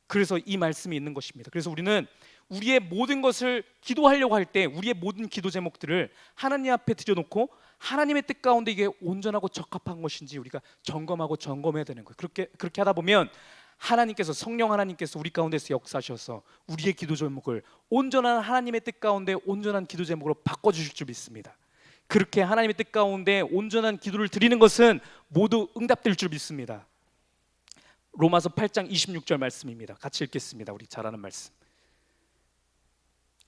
그래서 이 말씀이 있는 것입니다. 그래서 우리는 우리의 모든 것을 기도하려고 할 때 우리의 모든 기도 제목들을 하나님 앞에 들여놓고 하나님의 뜻 가운데 이게 온전하고 적합한 것인지 우리가 점검하고 점검해야 되는 거예요. 그렇게 하다 보면 하나님께서, 성령 하나님께서 우리 가운데서 역사하셔서 우리의 기도 제목을 온전한 하나님의 뜻 가운데 온전한 기도 제목으로 바꿔주실 줄 믿습니다. 그렇게 하나님의 뜻 가운데 온전한 기도를 드리는 것은 모두 응답될 줄 믿습니다. 로마서 8장 26절 말씀입니다. 같이 읽겠습니다. 우리 잘 아는 말씀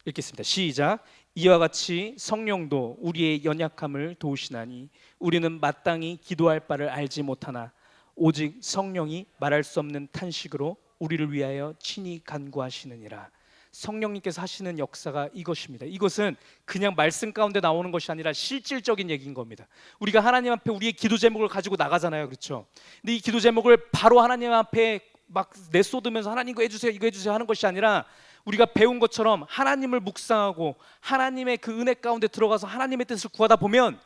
읽겠습니다. 시작. 이와 같이 성령도 우리의 연약함을 도우시나니 우리는 마땅히 기도할 바를 알지 못하나 오직 성령이 말할 수 없는 탄식으로 우리를 위하여 친히 간구하시느니라. 성령님께서 하시는 역사가 이것입니다. 이것은 그냥 말씀 가운데 나오는 것이 아니라 실질적인 얘기인 겁니다. 우리가 하나님 앞에 우리의 기도 제목을 가지고 나가잖아요, 그렇죠? 근데 이 기도 제목을 바로 하나님 앞에 막 내쏟으면서 하나님 이거 해주세요, 이거 해주세요 하는 것이 아니라, 우리가 배운 것처럼 하나님을 묵상하고 하나님의 그 은혜 가운데 들어가서 하나님의 뜻을 구하다 보면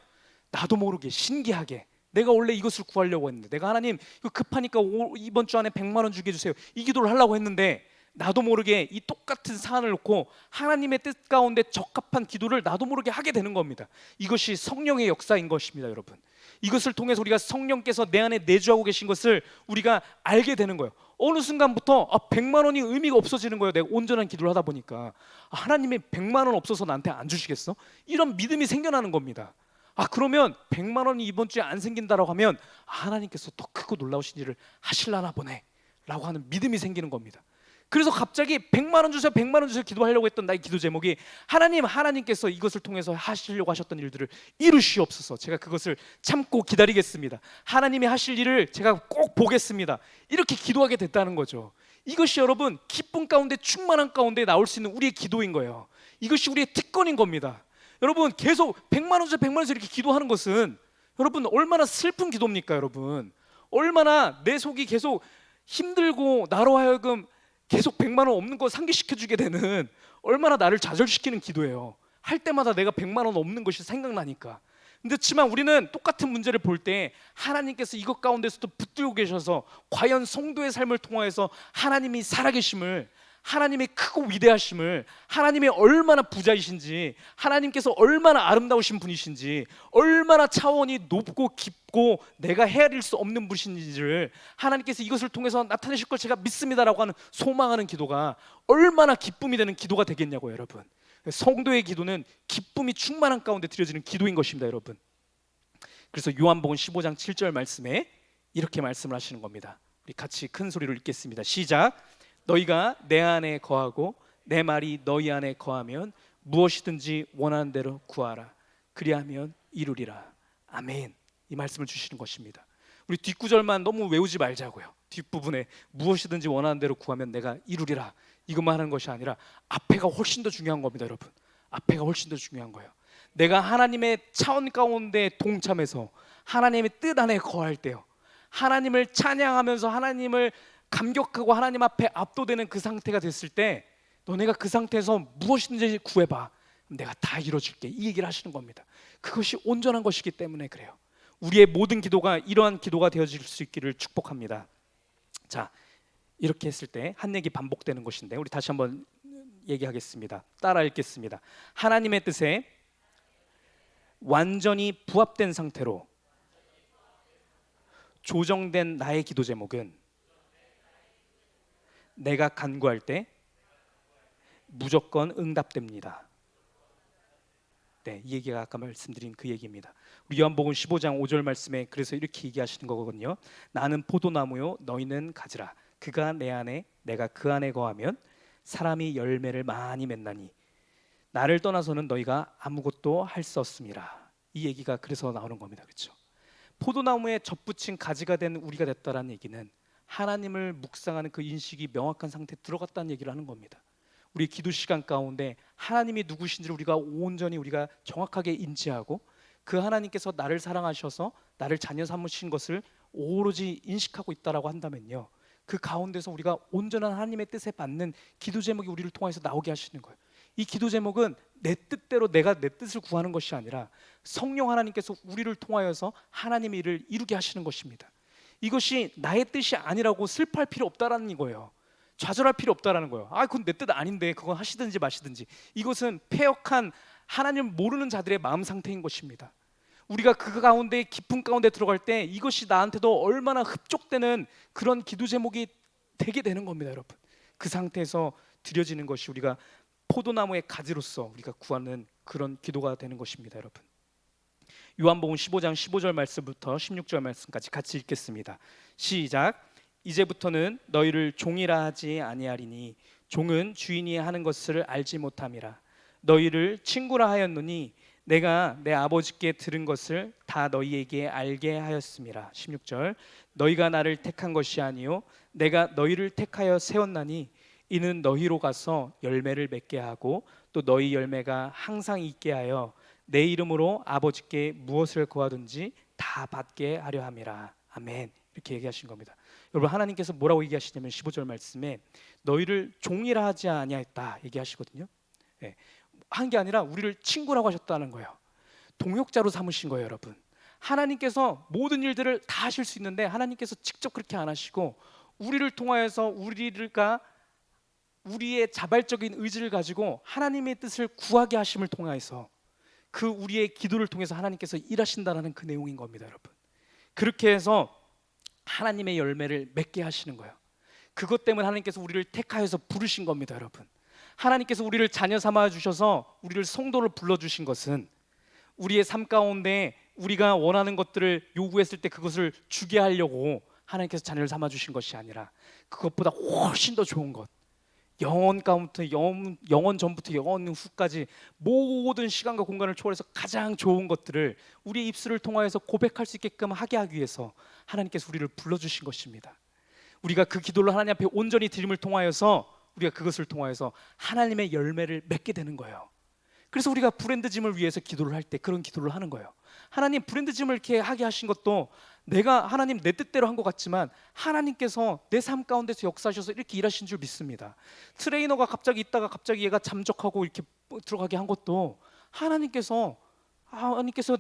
나도 모르게 신기하게, 내가 원래 이것을 구하려고 했는데, 내가 하나님 이거 급하니까 이번 주 안에 100만 원 주게 해주세요, 이 기도를 하려고 했는데 나도 모르게 이 똑같은 사안을 놓고 하나님의 뜻 가운데 적합한 기도를 나도 모르게 하게 되는 겁니다. 이것이 성령의 역사인 것입니다. 여러분, 이것을 통해서 우리가 성령께서 내 안에 내주하고 계신 것을 우리가 알게 되는 거예요. 어느 순간부터 100만 원이 의미가 없어지는 거예요. 내가 온전한 기도를 하다 보니까 하나님이 100만 원 없어서 나한테 안 주시겠어? 이런 믿음이 생겨나는 겁니다. 그러면 100만 원이 이번 주에 안 생긴다라고 하면 하나님께서 더 크고 놀라우신 일을 하실라나 보네 라고 하는 믿음이 생기는 겁니다. 그래서 갑자기 100만 원 주세요, 100만 원 주세요 기도하려고 했던 나의 기도 제목이 하나님께서 이것을 통해서 하시려고 하셨던 일들을 이루시옵소서. 제가 그것을 참고 기다리겠습니다. 하나님이 하실 일을 제가 꼭 보겠습니다. 이렇게 기도하게 됐다는 거죠. 이것이 여러분 기쁨 가운데 충만한 가운데 나올 수 있는 우리의 기도인 거예요. 이것이 우리의 특권인 겁니다. 여러분, 계속 100만 원 주세요, 100만 원 주세요 이렇게 기도하는 것은 여러분 얼마나 슬픈 기도입니까? 여러분, 얼마나 내 속이 계속 힘들고 나로 하여금 계속 100만 원 없는 거 상기시켜주게 되는, 얼마나 나를 좌절시키는 기도예요. 할 때마다 내가 100만 원 없는 것이 생각나니까. 그렇지만 우리는 똑같은 문제를 볼 때 하나님께서 이것 가운데서도 붙들고 계셔서 과연 성도의 삶을 통하여서 하나님이 살아계심을, 하나님의 크고 위대하심을, 하나님의 얼마나 부자이신지, 하나님께서 얼마나 아름다우신 분이신지, 얼마나 차원이 높고 깊고 내가 헤아릴 수 없는 분이신지를 하나님께서 이것을 통해서 나타내실 걸 제가 믿습니다라고 하는 소망하는 기도가 얼마나 기쁨이 되는 기도가 되겠냐고요, 여러분. 성도의 기도는 기쁨이 충만한 가운데 드려지는 기도인 것입니다, 여러분. 그래서 요한복음 15장 7절 말씀에 이렇게 말씀을 하시는 겁니다. 우리 같이 큰 소리로 읽겠습니다. 시작. 너희가 내 안에 거하고 내 말이 너희 안에 거하면 무엇이든지 원하는 대로 구하라. 그리하면 이루리라. 아멘. 이 말씀을 주시는 것입니다. 우리 뒷구절만 너무 외우지 말자고요. 뒷부분에 무엇이든지 원하는 대로 구하면 내가 이루리라, 이것만 하는 것이 아니라 앞에가 훨씬 더 중요한 겁니다, 여러분. 앞에가 훨씬 더 중요한 거예요. 내가 하나님의 차원 가운데 동참해서 하나님의 뜻 안에 거할 때요, 하나님을 찬양하면서 하나님을 감격하고 하나님 앞에 압도되는 그 상태가 됐을 때, 너네가 그 상태에서 무엇이든지 구해봐, 내가 다 이뤄줄게, 이 얘기를 하시는 겁니다. 그것이 온전한 것이기 때문에 그래요. 우리의 모든 기도가 이러한 기도가 되어질 수 있기를 축복합니다. 자, 이렇게 했을 때 한 얘기 반복되는 것인데 우리 다시 한번 얘기하겠습니다. 따라 읽겠습니다. 하나님의 뜻에 완전히 부합된 상태로 조정된 나의 기도 제목은 내가 간구할 때 무조건 응답됩니다. 네, 이 얘기가 아까 말씀드린 그 얘기입니다. 우리 요한복음 15장 5절 말씀에 그래서 이렇게 얘기하시는 거거든요. 나는 포도나무요 너희는 가지라. 그가 내 안에 내가 그 안에 거하면 사람이 열매를 많이 맺나니 나를 떠나서는 너희가 아무것도 할 수 없음이라. 이 얘기가 그래서 나오는 겁니다. 그렇죠? 포도나무에 접붙인 가지가 된 우리가 됐다라는 얘기는 하나님을 묵상하는 그 인식이 명확한 상태에 들어갔다는 얘기를 하는 겁니다. 우리 기도 시간 가운데 하나님이 누구신지를 우리가 온전히 우리가 정확하게 인지하고 그 하나님께서 나를 사랑하셔서 나를 자녀 삼으신 것을 오로지 인식하고 있다라고 한다면요, 그 가운데서 우리가 온전한 하나님의 뜻에 맞는 기도 제목이 우리를 통해서 나오게 하시는 거예요. 이 기도 제목은 내 뜻대로 내가 내 뜻을 구하는 것이 아니라 성령 하나님께서 우리를 통하여서 하나님의 일을 이루게 하시는 것입니다. 이것이 나의 뜻이 아니라고 슬퍼할 필요 없다라는 거예요. 좌절할 필요 없다라는 거예요. 그건 내 뜻 아닌데 그건 하시든지 마시든지. 이것은 패역한 하나님을 모르는 자들의 마음 상태인 것입니다. 우리가 그 가운데 깊은 가운데 들어갈 때 이것이 나한테도 얼마나 흡족되는 그런 기도 제목이 되게 되는 겁니다, 여러분. 그 상태에서 드려지는 것이 우리가 포도나무의 가지로서 우리가 구하는 그런 기도가 되는 것입니다, 여러분. 요한복음 15장 15절 말씀부터 16절 말씀까지 같이 읽겠습니다. 시작. 이제부터는 너희를 종이라 하지 아니하리니 종은 주인이 하는 것을 알지 못함이라. 너희를 친구라 하였노니 내가 내 아버지께 들은 것을 다 너희에게 알게 하였음이라. 16절. 너희가 나를 택한 것이 아니요 내가 너희를 택하여 세웠나니 이는 너희로 가서 열매를 맺게 하고 또 너희 열매가 항상 있게 하여 내 이름으로 아버지께 무엇을 구하든지 다 받게 하려 함이라. 아멘. 이렇게 얘기하신 겁니다. 여러분, 하나님께서 뭐라고 얘기하시냐면 15절 말씀에 너희를 종이라 하지 아니하였다 얘기하시거든요. 네. 한 게 아니라 우리를 친구라고 하셨다는 거예요. 동역자로 삼으신 거예요, 여러분. 하나님께서 모든 일들을 다 하실 수 있는데 하나님께서 직접 그렇게 안 하시고 우리를 통하여서 우리의 자발적인 의지를 가지고 하나님의 뜻을 구하게 하심을 통하여서 그 우리의 기도를 통해서 하나님께서 일하신다는 그 내용인 겁니다, 여러분. 그렇게 해서 하나님의 열매를 맺게 하시는 거예요. 그것 때문에 하나님께서 우리를 택하여서 부르신 겁니다, 여러분. 하나님께서 우리를 자녀 삼아 주셔서 우리를 성도를 불러주신 것은 우리의 삶 가운데 우리가 원하는 것들을 요구했을 때 그것을 주게 하려고 하나님께서 자녀를 삼아 주신 것이 아니라 그것보다 훨씬 더 좋은 것, 영원 가운데 영원 전부터 영원 후까지 모든 시간과 공간을 초월해서 가장 좋은 것들을 우리의 입술을 통하여서 고백할 수 있게끔 하게 하기 위해서 하나님께서 우리를 불러주신 것입니다. 우리가 그 기도를 하나님 앞에 온전히 드림을 통하여서 우리가 그것을 통하여서 하나님의 열매를 맺게 되는 거예요. 그래서 우리가 브랜드짐을 위해서 기도를 할 때 그런 기도를 하는 거예요. 하나님, 브랜드짐을 이렇게 하게 하신 것도 내가 하나님 내 뜻대로 한 것 같지만 하나님께서 내 삶 가운데서 역사하셔서 이렇게 일하신 줄 믿습니다. 트레이너가 갑자기 있다가 갑자기 얘가 잠적하고 이렇게 들어가게 한 것도 하나님께서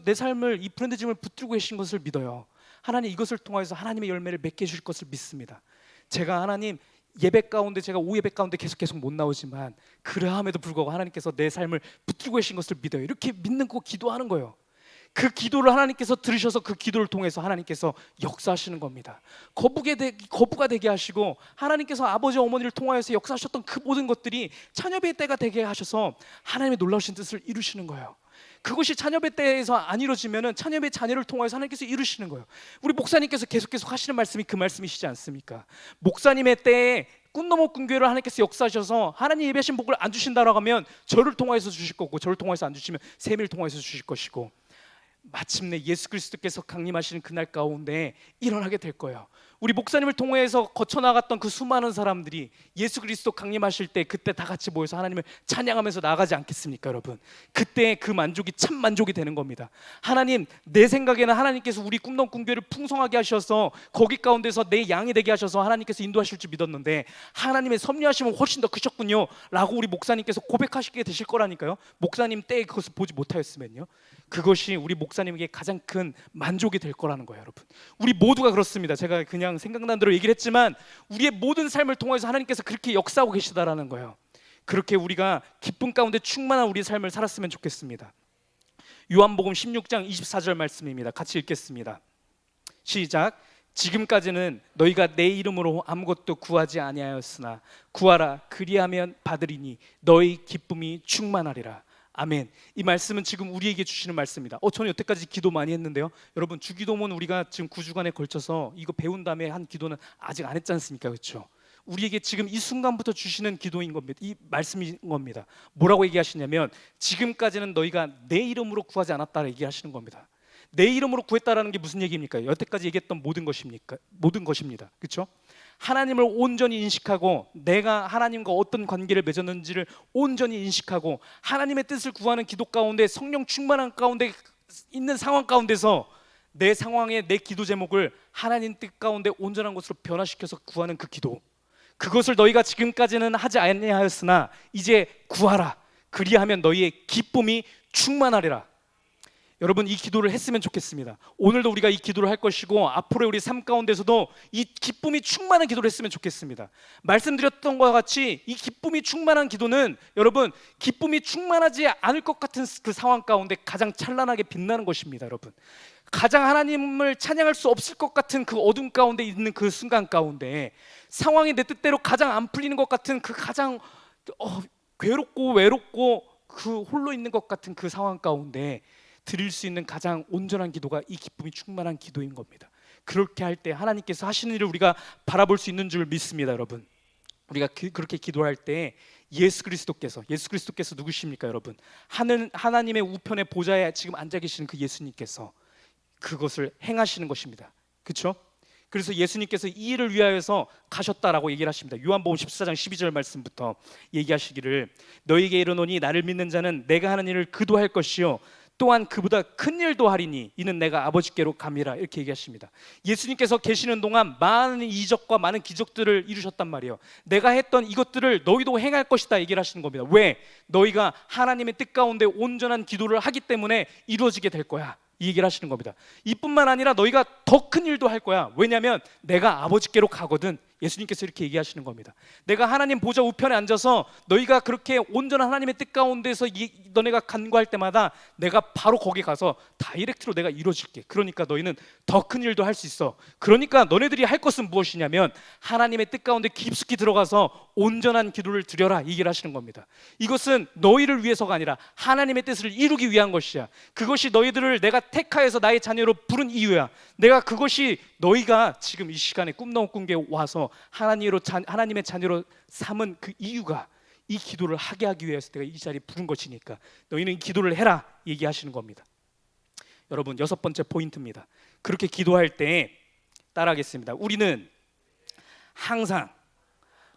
내 삶을 이 브랜드짐을 붙들고 계신 것을 믿어요. 하나님, 이것을 통해서 하나님의 열매를 맺게 해줄 것을 믿습니다. 제가 하나님 예배 가운데 제가 오예배 가운데 계속 못 나오지만 그러함에도 불구하고 하나님께서 내 삶을 붙들고 계신 것을 믿어요. 이렇게 믿는 거 기도하는 거예요. 그 기도를 하나님께서 들으셔서 그 기도를 통해서 하나님께서 역사하시는 겁니다. 거부가 되게 하시고 하나님께서 아버지 어머니를 통하여서 역사하셨던 그 모든 것들이 자녀배의 때가 되게 하셔서 하나님의 놀라우신 뜻을 이루시는 거예요. 그것이 자녀배 때에서 안 이루어지면은 자녀배 자녀를 통해서 하나님께서 이루시는 거예요. 우리 목사님께서 계속 하시는 말씀이 그 말씀이시지 않습니까? 목사님의 때에 꿈너머 꿈교회를 하나님께서 역사하셔서 하나님 예배하신 복을 안 주신다라고 하면 저를 통해서 주실 거고, 저를 통해서 안 주시면 세미를 통해서 주실 것이고, 마침내 예수 그리스도께서 강림하시는 그날 가운데 일어나게 될 거예요. 우리 목사님을 통해서 거쳐나갔던 그 수많은 사람들이 예수 그리스도 강림하실 때 그때 다 같이 모여서 하나님을 찬양하면서 나가지 않겠습니까, 여러분? 그때 그 만족이 참 만족이 되는 겁니다. 하나님, 내 생각에는 하나님께서 우리 꿈동 꿈교회를 풍성하게 하셔서 거기 가운데서 내 양이 되게 하셔서 하나님께서 인도하실 줄 믿었는데 하나님의 섭리하심은 훨씬 더 크셨군요 라고 우리 목사님께서 고백하시게 되실 거라니까요. 목사님 때에 그것을 보지 못하였으면요, 그것이 우리 목사님에게 가장 큰 만족이 될 거라는 거예요, 여러분. 우리 모두가 그렇습니다. 제가 그냥 생각난 대로 얘기를 했지만 우리의 모든 삶을 통해서 하나님께서 그렇게 역사하고 계시다라는 거예요. 그렇게 우리가 기쁨 가운데 충만한 우리의 삶을 살았으면 좋겠습니다. 요한복음 16장 24절 말씀입니다. 같이 읽겠습니다. 시작. 지금까지는 너희가 내 이름으로 아무것도 구하지 아니하였으나 구하라, 그리하면 받으리니 너희 기쁨이 충만하리라. 아멘. 이 말씀은 지금 우리에게 주시는 말씀입니다. 저는 여태까지 기도 많이 했는데요, 여러분, 주기도문 우리가 지금 9주간에 걸쳐서 이거 배운 다음에 한 기도는 아직 안 했지 않습니까? 그렇죠? 우리에게 지금 이 순간부터 주시는 기도인 겁니다. 이 말씀인 겁니다. 뭐라고 얘기하시냐면 지금까지는 너희가 내 이름으로 구하지 않았다 얘기하시는 겁니다. 내 이름으로 구했다라는 게 무슨 얘기입니까? 여태까지 얘기했던 모든 것입니다. 그렇죠? 하나님을 온전히 인식하고 내가 하나님과 어떤 관계를 맺었는지를 온전히 인식하고 하나님의 뜻을 구하는 기도 가운데 성령 충만한 가운데 있는 상황 가운데서 내 상황에 내 기도 제목을 하나님 뜻 가운데 온전한 것으로 변화시켜서 구하는 그 기도, 그것을 너희가 지금까지는 하지 아니하였으나 이제 구하라, 그리하면 너희의 기쁨이 충만하리라. 여러분, 이 기도를 했으면 좋겠습니다. 오늘도 우리가 이 기도를 할 것이고 앞으로 우리 삶 가운데서도 이 기쁨이 충만한 기도를 했으면 좋겠습니다. 말씀드렸던 것과 같이 이 기쁨이 충만한 기도는 여러분, 기쁨이 충만하지 않을 것 같은 그 상황 가운데 가장 찬란하게 빛나는 것입니다. 여러분, 가장 하나님을 찬양할 수 없을 것 같은 그 어둠 가운데 있는 그 순간 가운데 상황이 내 뜻대로 가장 안 풀리는 것 같은 그 가장 괴롭고 외롭고 그 홀로 있는 것 같은 그 상황 가운데 드릴 수 있는 가장 온전한 기도가 이 기쁨이 충만한 기도인 겁니다. 그렇게 할 때 하나님께서 하시는 일을 우리가 바라볼 수 있는 줄 믿습니다. 여러분, 우리가 그렇게 기도할 때 예수 그리스도께서 누구십니까? 여러분, 하나님의 우편의 보좌에 지금 앉아 계시는 그 예수님께서 그것을 행하시는 것입니다. 그렇죠? 그래서 예수님께서 이 일을 위하여서 가셨다라고 얘기를 하십니다. 요한복음 14장 12절 말씀부터 얘기하시기를 너희에게 이르노니 나를 믿는 자는 내가 하는 일을 그도 할 것이요 또한 그보다 큰 일도 하리니 이는 내가 아버지께로 감이라, 이렇게 얘기하십니다. 예수님께서 계시는 동안 많은 이적과 많은 기적들을 이루셨단 말이에요. 내가 했던 이것들을 너희도 행할 것이다 얘기를 하시는 겁니다. 왜? 너희가 하나님의 뜻 가운데 온전한 기도를 하기 때문에 이루어지게 될 거야, 이 얘기를 하시는 겁니다. 이뿐만 아니라 너희가 더 큰 일도 할 거야. 왜냐하면 내가 아버지께로 가거든. 예수님께서 이렇게 얘기하시는 겁니다. 내가 하나님 보좌 우편에 앉아서 너희가 그렇게 온전한 하나님의 뜻 가운데서 너네가 간구할 때마다 내가 바로 거기 가서 다이렉트로 내가 이루어질게. 그러니까 너희는 더 큰 일도 할 수 있어. 그러니까 너네들이 할 것은 무엇이냐면 하나님의 뜻 가운데 깊숙이 들어가서 온전한 기도를 드려라, 이 얘기를 하시는 겁니다. 이것은 너희를 위해서가 아니라 하나님의 뜻을 이루기 위한 것이야. 그것이 너희들을 내가 택하여서 나의 자녀로 부른 이유야. 내가 그것이 너희가 지금 이 시간에 꿈나무 꿈교에 와서 하나님의 자녀로 삼은 그 이유가 이 기도를 하게 하기 위해서 내가 이 자리에 부른 것이니까 너희는 이 기도를 해라, 얘기하시는 겁니다. 여러분, 6번째 포인트입니다. 그렇게 기도할 때 따라하겠습니다. 우리는 항상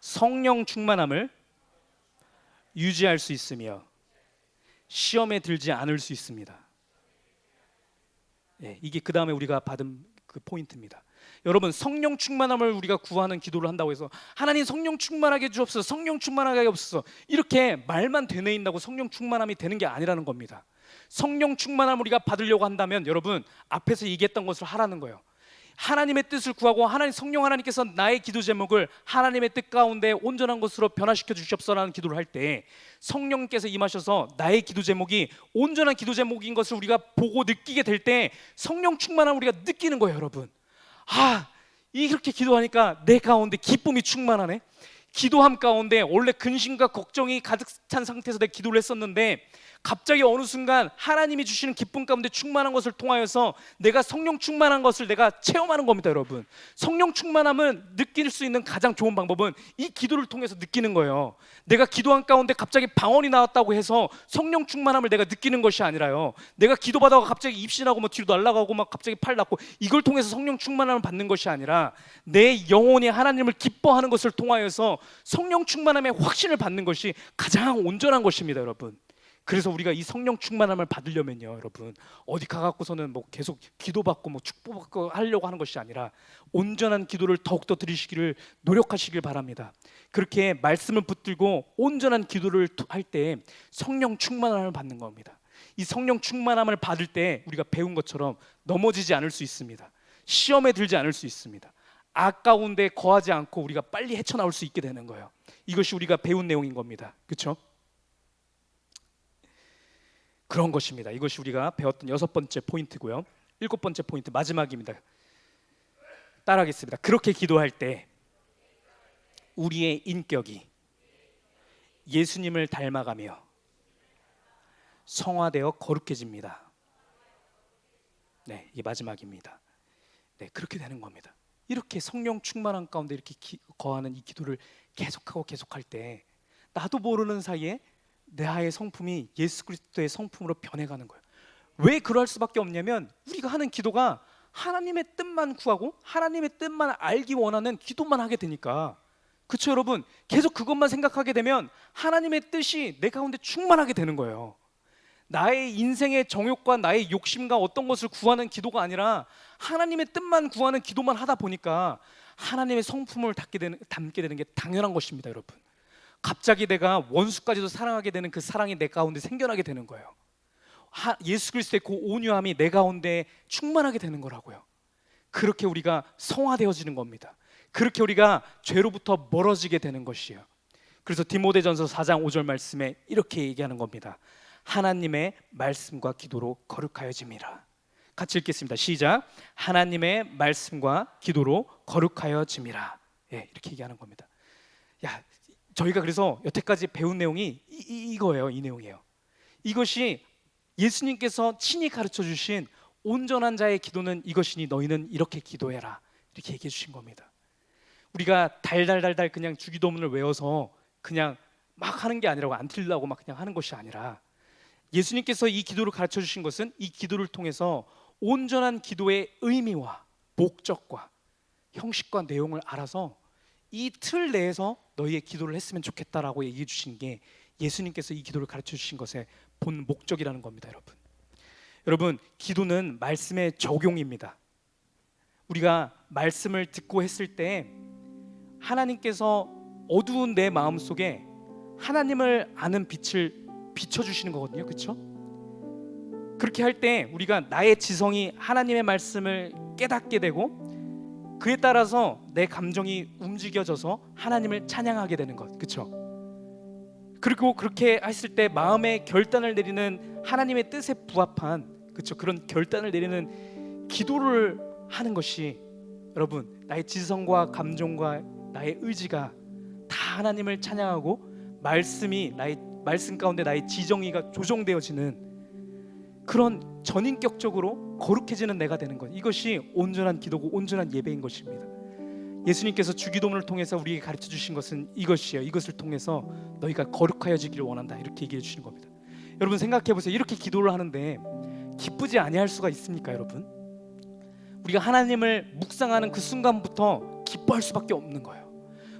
성령 충만함을 유지할 수 있으며 시험에 들지 않을 수 있습니다. 이게 그 다음에 우리가 받은 그 포인트입니다. 여러분, 성령 충만함을 우리가 구하는 기도를 한다고 해서 하나님 성령 충만하게 주옵소서, 성령 충만하게 없어서 이렇게 말만 되뇌인다고 성령 충만함이 되는 게 아니라는 겁니다. 성령 충만함을 우리가 받으려고 한다면 여러분, 앞에서 얘기했던 것을 하라는 거예요. 하나님의 뜻을 구하고 성령 하나님께서 나의 기도 제목을 하나님의 뜻 가운데 온전한 것으로 변화시켜 주시옵소서라는 기도를 할 때 성령께서 임하셔서 나의 기도 제목이 온전한 기도 제목인 것을 우리가 보고 느끼게 될 때 성령 충만함을 우리가 느끼는 거예요, 여러분. 이렇게 기도하니까 내 가운데 기쁨이 충만하네. 기도함 가운데 원래 근심과 걱정이 가득 찬 상태에서 내 기도를 했었는데 갑자기 어느 순간 하나님이 주시는 기쁨 가운데 충만한 것을 통하여서 내가 성령 충만한 것을 내가 체험하는 겁니다, 여러분. 성령 충만함은 느낄 수 있는 가장 좋은 방법은 이 기도를 통해서 느끼는 거예요. 내가 기도한 가운데 갑자기 방언이 나왔다고 해서 성령 충만함을 내가 느끼는 것이 아니라요, 내가 기도받아가 갑자기 입신하고 뒤로 날아가고 갑자기 팔 났고 이걸 통해서 성령 충만함을 받는 것이 아니라 내 영혼이 하나님을 기뻐하는 것을 통하여서 성령 충만함의 확신을 받는 것이 가장 온전한 것입니다, 여러분. 그래서 우리가 이 성령 충만함을 받으려면요, 여러분, 어디 가갖고서는 계속 기도받고 축복받고 하려고 하는 것이 아니라 온전한 기도를 더욱더 드리시기를 노력하시길 바랍니다. 그렇게 말씀을 붙들고 온전한 기도를 할 때 성령 충만함을 받는 겁니다. 이 성령 충만함을 받을 때 우리가 배운 것처럼 넘어지지 않을 수 있습니다. 시험에 들지 않을 수 있습니다. 악 가운데 거하지 않고 우리가 빨리 헤쳐나올 수 있게 되는 거예요. 이것이 우리가 배운 내용인 겁니다. 그렇죠? 그런 것입니다. 이것이 우리가 배웠던 6번째 포인트고요. 7번째 포인트 마지막입니다. 따라하겠습니다. 그렇게 기도할 때 우리의 인격이 예수님을 닮아가며 성화되어 거룩해집니다. 네, 이게 마지막입니다. 네, 그렇게 되는 겁니다. 이렇게 성령 충만한 가운데 이렇게 거하는 이 기도를 계속할 때 나도 모르는 사이에 나의 성품이 예수 그리스도의 성품으로 변해가는 거예요. 왜 그럴 수밖에 없냐면 우리가 하는 기도가 하나님의 뜻만 구하고 하나님의 뜻만 알기 원하는 기도만 하게 되니까. 그렇죠, 여러분? 계속 그것만 생각하게 되면 하나님의 뜻이 내 가운데 충만하게 되는 거예요. 나의 인생의 정욕과 나의 욕심과 어떤 것을 구하는 기도가 아니라 하나님의 뜻만 구하는 기도만 하다 보니까 하나님의 성품을 담게 되는 게 당연한 것입니다, 여러분. 갑자기 내가 원수까지도 사랑하게 되는 그 사랑이 내 가운데 생겨나게 되는 거예요. 예수 그리스도의 그 온유함이 내 가운데 충만하게 되는 거라고요. 그렇게 우리가 성화되어지는 겁니다. 그렇게 우리가 죄로부터 멀어지게 되는 것이에요. 그래서 디모데전서 4장 5절 말씀에 이렇게 얘기하는 겁니다. 하나님의 말씀과 기도로 거룩하여짐이라. 같이 읽겠습니다. 시작. 하나님의 말씀과 기도로 거룩하여짐이라. 이렇게 얘기하는 겁니다. 저희가 그래서 여태까지 배운 내용이 이거예요. 이 내용이에요. 이것이 예수님께서 친히 가르쳐 주신 온전한 자의 기도는 이것이니 너희는 이렇게 기도해라, 이렇게 얘기해 주신 겁니다. 우리가 달달달달 그냥 주기도문을 외워서 그냥 막 하는 게 아니라고, 안 틀리려고 막 그냥 하는 것이 아니라 예수님께서 이 기도를 가르쳐 주신 것은 이 기도를 통해서 온전한 기도의 의미와 목적과 형식과 내용을 알아서 이 틀 내에서 너희의 기도를 했으면 좋겠다라고 얘기해 주신 게 예수님께서 이 기도를 가르쳐 주신 것의 본 목적이라는 겁니다, 여러분. 여러분, 기도는 말씀의 적용입니다. 우리가 말씀을 듣고 했을 때 하나님께서 어두운 내 마음속에 하나님을 아는 빛을 비춰주시는 거거든요. 그렇죠? 그렇게 할 때 우리가 나의 지성이 하나님의 말씀을 깨닫게 되고 그에 따라서 내 감정이 움직여져서 하나님을 찬양하게 되는 것. 그렇죠? 그리고 그렇게 했을 때 마음의 결단을 내리는 하나님의 뜻에 부합한, 그렇죠, 그런 결단을 내리는 기도를 하는 것이, 여러분, 나의 지성과 감정과 나의 의지가 다 하나님을 찬양하고 말씀 가운데 나의 지정의가 조정되어지는 그런 전인격적으로 거룩해지는 내가 되는 것. 이것이 온전한 기도고 온전한 예배인 것입니다. 예수님께서 주기도문을 통해서 우리에게 가르쳐 주신 것은 이것이에요. 이것을 통해서 너희가 거룩하여지기를 원한다, 이렇게 얘기해 주시는 겁니다. 여러분 생각해 보세요. 이렇게 기도를 하는데 기쁘지 아니할 수가 있습니까, 여러분? 우리가 하나님을 묵상하는 그 순간부터 기뻐할 수밖에 없는 거예요.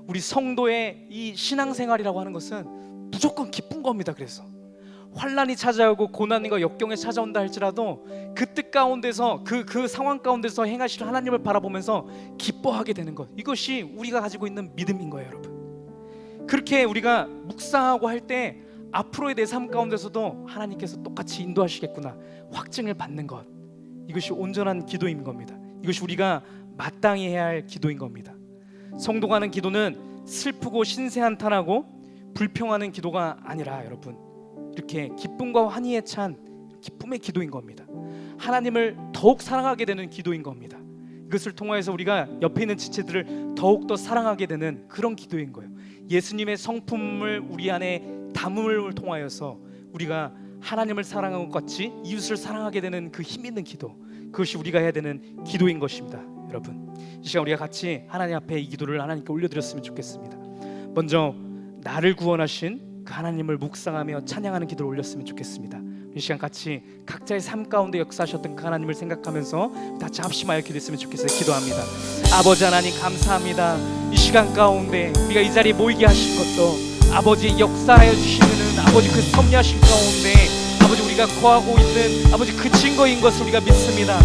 우리 성도의 이 신앙생활이라고 하는 것은 무조건 기쁜 겁니다. 그래서 환난이 찾아오고 고난과 역경이 찾아온다 할지라도 그 뜻 가운데서 그 상황 가운데서 행하실 하나님을 바라보면서 기뻐하게 되는 것, 이것이 우리가 가지고 있는 믿음인 거예요, 여러분. 그렇게 우리가 묵상하고 할 때 앞으로의 내 삶 가운데서도 하나님께서 똑같이 인도하시겠구나 확증을 받는 것, 이것이 온전한 기도인 겁니다. 이것이 우리가 마땅히 해야 할 기도인 겁니다. 성도가 하는 기도는 슬프고 신세한탄하고 불평하는 기도가 아니라 여러분, 이렇게 기쁨과 환희에 찬 기쁨의 기도인 겁니다. 하나님을 더욱 사랑하게 되는 기도인 겁니다. 이것을 통하여서 우리가 옆에 있는 지체들을 더욱더 사랑하게 되는 그런 기도인 거예요. 예수님의 성품을 우리 안에 담음을 통하여서 우리가 하나님을 사랑한 것 같이 이웃을 사랑하게 되는 그 힘 있는 기도, 그것이 우리가 해야 되는 기도인 것입니다. 여러분, 이 시간 우리가 같이 하나님 앞에 이 기도를 하나님께 올려드렸으면 좋겠습니다. 먼저 나를 구원하신 그 하나님을 묵상하며 찬양하는 기도를 올렸으면 좋겠습니다. 이 시간 같이 각자의 삶 가운데 역사하셨던 그 하나님을 생각하면서 같이 합심하여 기도했으면 좋겠어요. 기도합니다. 아버지 하나님 감사합니다. 이 시간 가운데 우리가 이 자리에 모이게 하신 것도 아버지 역사하여 주시는 아버지 그 섭리하신 가운데 아버지 우리가 거하고 있는 아버지 그 증거인 것을 우리가 믿습니다.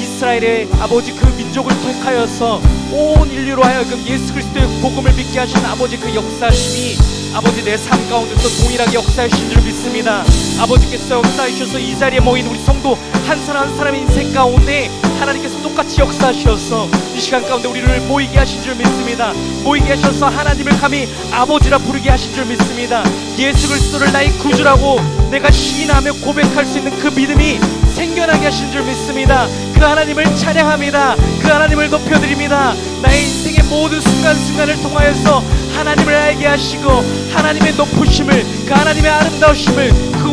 이스라엘의 아버지 그 민족을 택하여서 온 인류로 하여금 예수 그리스도의 복음을 믿게 하신 아버지 그 역사심이 아버지 내 삶 가운데서 동일하게 역사하신 줄 믿습니다. 아버지께서 역사하셔서 이 자리에 모인 우리 성도 한 사람 한 사람의 인생 가운데 하나님께서 똑같이 역사하셔서 이 시간 가운데 우리를 모이게 하신 줄 믿습니다. 모이게 하셔서 하나님을 감히 아버지라 부르게 하신 줄 믿습니다. 예수 그리스도를 나의 구주라고 내가 시인하며 고백할 수 있는 그 믿음이 생겨나게 하신 줄 믿습니다. 그 하나님을 찬양합니다. 그 하나님을 높여드립니다. 나의 인생의 모든 순간순간을 통하여서 하나님을 알게 하시고 하나님의 높으심을, 그 하나님의 아름다우심을, 그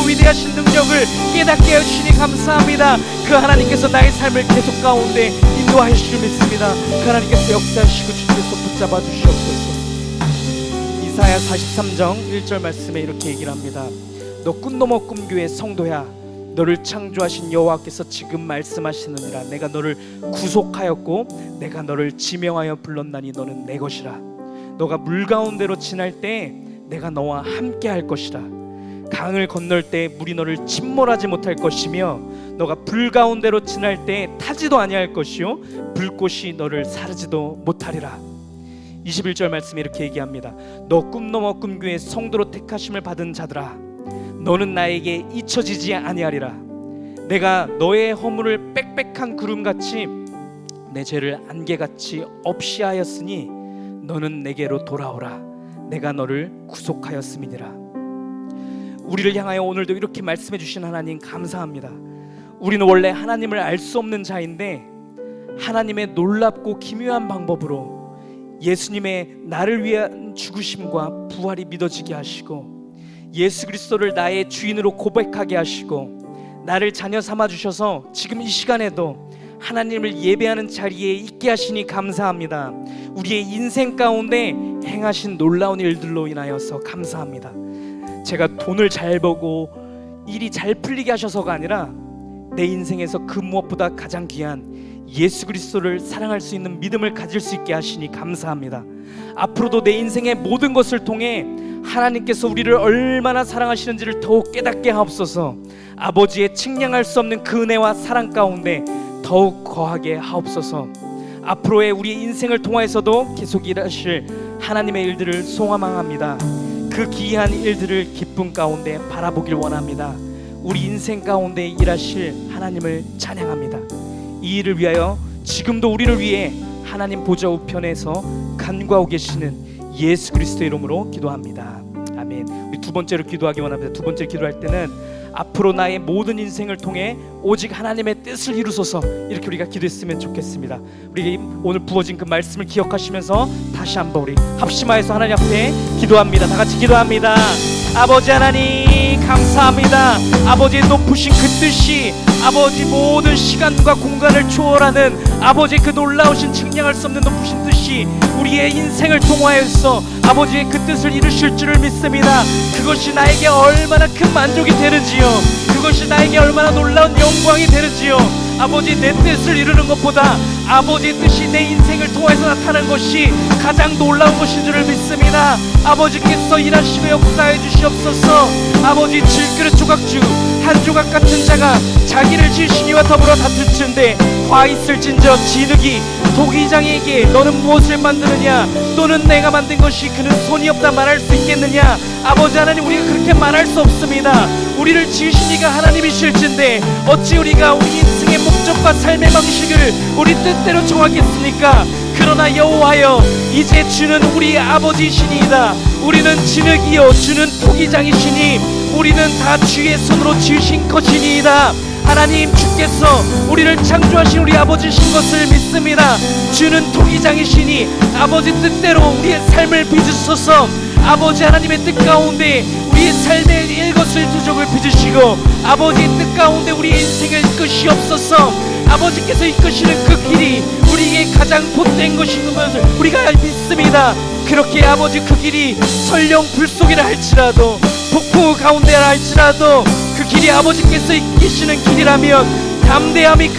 위대하신 능력을 깨닫게 해주시니 감사합니다. 그 하나님께서 나의 삶을 계속 가운데 인도하실 줄 믿습니다. 그 하나님께서 역사하시고 주께서 붙잡아 주시옵소서. 이사야 43장 1절 말씀에 이렇게 얘기를 합니다. 너 꿈넘어 꿈교의 성도야, 너를 창조하신 여호와께서 지금 말씀하시느니라. 내가 너를 구속하였고 내가 너를 지명하여 불렀나니 너는 내 것이라. 너가 물 가운데로 지날 때 내가 너와 함께 할 것이라. 강을 건널 때 물이 너를 침몰하지 못할 것이며 너가 불 가운데로 지날 때 타지도 아니할 것이요 불꽃이 너를 사르지도 못하리라. 21절 말씀에 이렇게 얘기합니다. 너 꿈넘어 꿈교의 성도로 택하심을 받은 자들아, 너는 나에게 잊혀지지 아니하리라. 내가 너의 허물을 빽빽한 구름같이 내 죄를 안개같이 없이 하였으니 너는 내게로 돌아오라. 내가 너를 구속하였음이니라. 우리를 향하여 오늘도 이렇게 말씀해 주신 하나님 감사합니다. 우리는 원래 하나님을 알 수 없는 자인데 하나님의 놀랍고 기묘한 방법으로 예수님의 나를 위한 죽으심과 부활이 믿어지게 하시고 예수 그리스도를 나의 주인으로 고백하게 하시고 나를 자녀 삼아 주셔서 지금 이 시간에도 하나님을 예배하는 자리에 있게 하시니 감사합니다. 우리의 인생 가운데 행하신 놀라운 일들로 인하여서 감사합니다. 제가 돈을 잘 벌고 일이 잘 풀리게 하셔서가 아니라 내 인생에서 그 무엇보다 가장 귀한 예수 그리스도를 사랑할 수 있는 믿음을 가질 수 있게 하시니 감사합니다. 앞으로도 내 인생의 모든 것을 통해 하나님께서 우리를 얼마나 사랑하시는지를 더욱 깨닫게 하옵소서. 아버지의 측량할 수 없는 그 은혜와 사랑 가운데 더욱 거하게 하옵소서. 앞으로의 우리의 인생을 통하여서도 계속 일하실 하나님의 일들을 소망합니다. 그 기이한 일들을 기쁨 가운데 바라보길 원합니다. 우리 인생 가운데 일하실 하나님을 찬양합니다. 이 일을 위하여 지금도 우리를 위해 하나님 보좌 우편에서 간구하고 계시는 예수 그리스도의 이름으로 기도합니다. 아멘. 우리 두 번째로 기도하기 원합니다. 두 번째 기도할 때는 앞으로 나의 모든 인생을 통해 오직 하나님의 뜻을 이루소서, 이렇게 우리가 기도했으면 좋겠습니다. 우리 오늘 부어진 그 말씀을 기억하시면서 다시 한번 우리 합심하여서 하나님 앞에 기도합니다. 다 같이 기도합니다. 아버지 하나님 감사합니다. 아버지의 높으신 그 뜻이 아버지 모든 시간과 공간을 초월하는 아버지의 그 놀라우신 측량할 수 없는 높으신 뜻이 우리의 인생을 통하여서 아버지의 그 뜻을 이루실 줄을 믿습니다. 그것이 나에게 얼마나 큰 만족이 되는지요, 그것이 나에게 얼마나 놀라운 영광이 되는지요. 아버지 내 뜻을 이루는 것보다 아버지의 뜻이 내 인생을 통해서 나타나는 것이 가장 놀라운 것인 줄을 믿습니다. 아버지께서 일하시며 역사해 주시옵소서. 아버지 질그릇 조각주 한 조각 같은 자가 자기를 지으시니와 더불어 다투는데 화 있을진저 진흙이 도기장에게 너는 무엇을 만드느냐, 또는 내가 만든 것이 그는 손이 없다 말할 수 있겠느냐. 아버지 하나님, 우리가 그렇게 말할 수 없습니다. 우리를 지으신 이가 하나님이실진데 어찌 우리가 우리 인생의 목적 생각과 삶의 방식을 우리 뜻대로 정하겠습니까? 그러나 여호와여, 이제 주는 우리 아버지시니이다. 우리는 진흙이요 주는 토기장이시니 우리는 다 주의 손으로 지으신 것이니이다. 하나님, 주께서 우리를 창조하신 우리 아버지신 것을 믿습니다. 주는 토기장이시니 아버지 뜻대로 우리의 삶을 빚으소서. 아버지 하나님의 뜻 가운데 우리의 삶의 일것을 두족을 빚으시고 아버지의 뜻 가운데 우리의 인생을 이끄시옵소서. 아버지께서 이끄시는 그 길이 우리에게 가장 복된 것인 것을 우리가 믿습니다. 그렇게 아버지 그 길이 설령 불속이라 할지라도 폭풍 가운데라 할지라도 그 길이 아버지께서 이끄시는 길이라면 담대히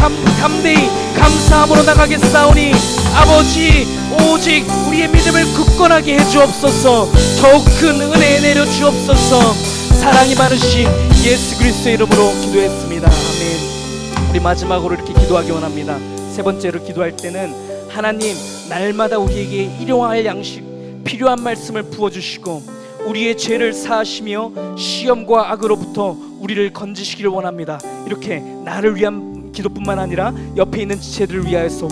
감사함으로 나가겠사오니 아버지, 오직 우리의 믿음을 굳건하게 해주옵소서. 더욱 큰 은혜 내려주옵소서. 사랑이 많으신 예수 그리스도의 이름으로 기도했습니다. 아멘. 우리 마지막으로 이렇게 기도하기 원합니다. 세 번째로 기도할 때는 하나님, 날마다 우리에게 일용할 양식, 필요한 말씀을 부어주시고 우리의 죄를 사하시며 시험과 악으로부터 우리를 건지시기를 원합니다. 이렇게 나를 위한 기도뿐만 아니라 옆에 있는 지체들을 위하여서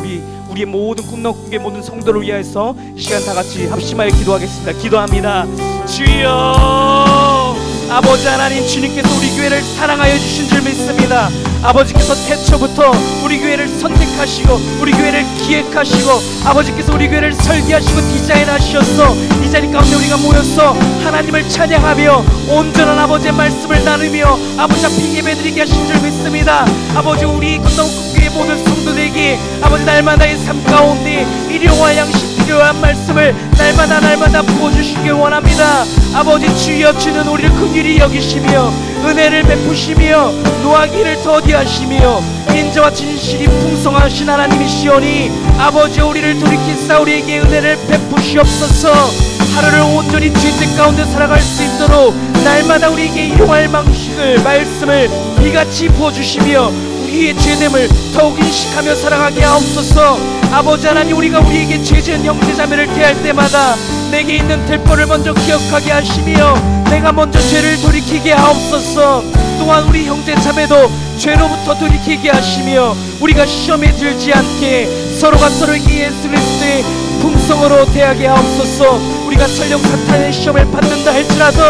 우리의 모든 꿈나무의 모든 성도를 위하여서 시간 다 같이 합심하여 기도하겠습니다. 기도합니다. 주여, 아버지 하나님, 주님께서 우리 교회를 사랑하여 주신 줄 믿습니다. 아버지께서 태초부터 우리 교회를 선택하시고 우리 교회를 기획하시고 아버지께서 우리 교회를 설계하시고 디자인하셨어. 이 자리 가운데 우리가 모여서 하나님을 찬양하며 온전한 아버지의 말씀을 나누며 아버지 앞에 예배드리게 하신 줄 믿습니다. 아버지, 우리 꿈나무교회 모든 성도들에게 아버지 날마다의 삶 가운데 일용할 양식, 필요한 말씀을 날마다 부어주시길 원합니다. 아버지, 주여, 주는 우리를 긍휼히 여기시며 은혜를 베푸시며 노하기를 더디하시며 인자와 진실이 풍성하신 하나님이시오니 아버지, 우리를 돌이키사 우리에게 은혜를 베푸시옵소서. 하루를 온전히 주의 뜻 가운데 살아갈 수 있도록 날마다 우리에게 일용할 말씀을 비같이 부어주시며 우리의 죄됨을 더욱 인식하며 살아가게 하옵소서. 아버지 하나님, 우리가 우리에게 죄지은 형제자매를 대할 때마다 내게 있는 들보를 먼저 기억하게 하시며 내가 먼저 죄를 돌이키게 하옵소서. 또한 우리 형제자매도 죄로부터 돌이키게 하시며 우리가 시험에 들지 않게 서로가 서로에게 예수 그리스도의 품성으로 대하게 하옵소서. 우리가 설령 사탄의 시험을 받는다 할지라도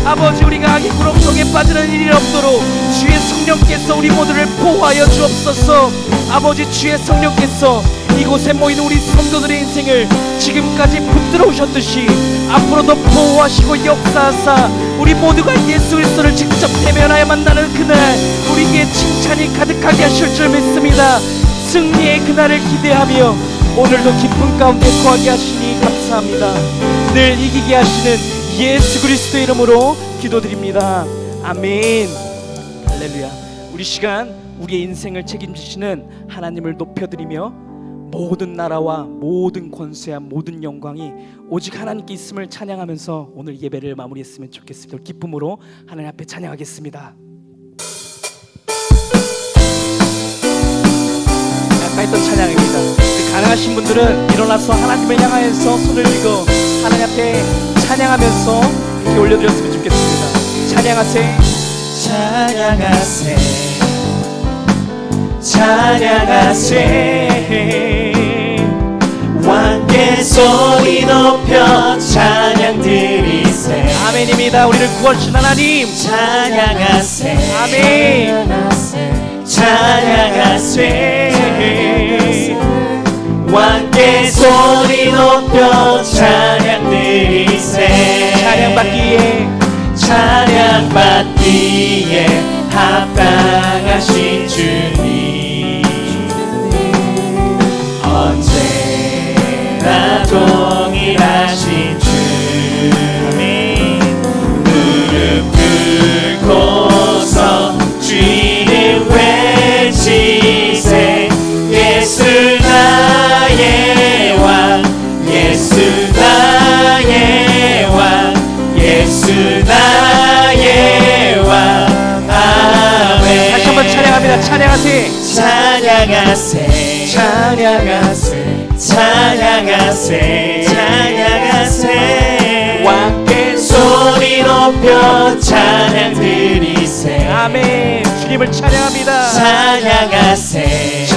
아버지, 우리가 악의 구렁텅이에 빠지는 일이 없도록 주의 성령께서 우리 모두를 보호하여 주옵소서. 아버지, 주의 성령께서 이곳에 모인 우리 성도들의 인생을 지금까지 붙들어 오셨듯이 앞으로도 보호하시고 역사하사 우리 모두가 예수 그리스도를 직접 대면하여 만나는 그날 우리에게 칭찬이 가득하게 하실 줄 믿습니다. 승리의 그날을 기대하며 오늘도 기쁨 가운데 거하게 하시니 감사합니다. 늘 이기게 하시는 예수 그리스도의 이름으로 기도드립니다. 아멘. 할렐루야. 우리 시간 우리의 인생을 책임지시는 하나님을 높여드리며 모든 나라와 모든 권세와 모든 영광이 오직 하나님께 있음을 찬양하면서 오늘 예배를 마무리했으면 좋겠습니다. 기쁨으로 하나님 앞에 찬양하겠습니다. 아까 했던 찬양입니다. 가능하신 분들은 일어나서 하나님을 향하여서 손을 들고 하나님 앞에 찬양하면서 이렇게 올려드렸으면 좋겠습니다. 찬양하세, 찬양하세, 찬양하세. 왕께 소리 높여 찬양 드리세. 아멘입니다. 우리를 구원하신 하나님 찬양하세, 아멘. 찬양하세. 왕께 소리 높여 찬양 드리세. 찬양받기에 합당하신 주님, 언제나 동일하신 주님, 무릎 꿇고서 주를 외치세. 예수 나의 왕, 예수 나의 왕, 예수 나의 왕. 아멘. 다시 한번 찬양합니다. 찬양하세, 찬양하세, 찬양하세, 찬양하세, 찬양하세. 왕께 소리 높여 찬양 드리세. 아멘. 주님을 찬양합니다. 찬양하세,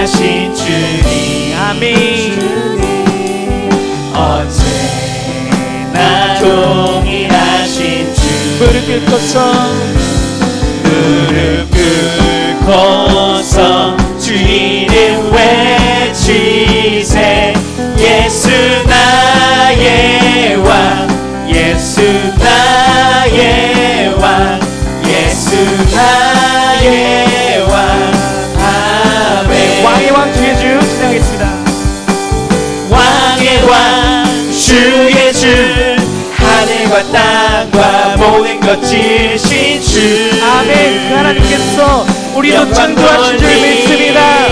동일하신 주님 아멘. 언제나 동일하신 주 무릎 꿇고서 무릎 꿇고서 주 이름 외치세 예수 나의 왕 예수 나의 왕 예수 나의 왕 아멘 왕의 왕 주의 주 찬양하겠습니다. 왕의 왕 주의 주 하늘과 땅과 모든 것 지으신 주 아멘. 그 하나님께서 우리도 창조하신 줄 믿습니다.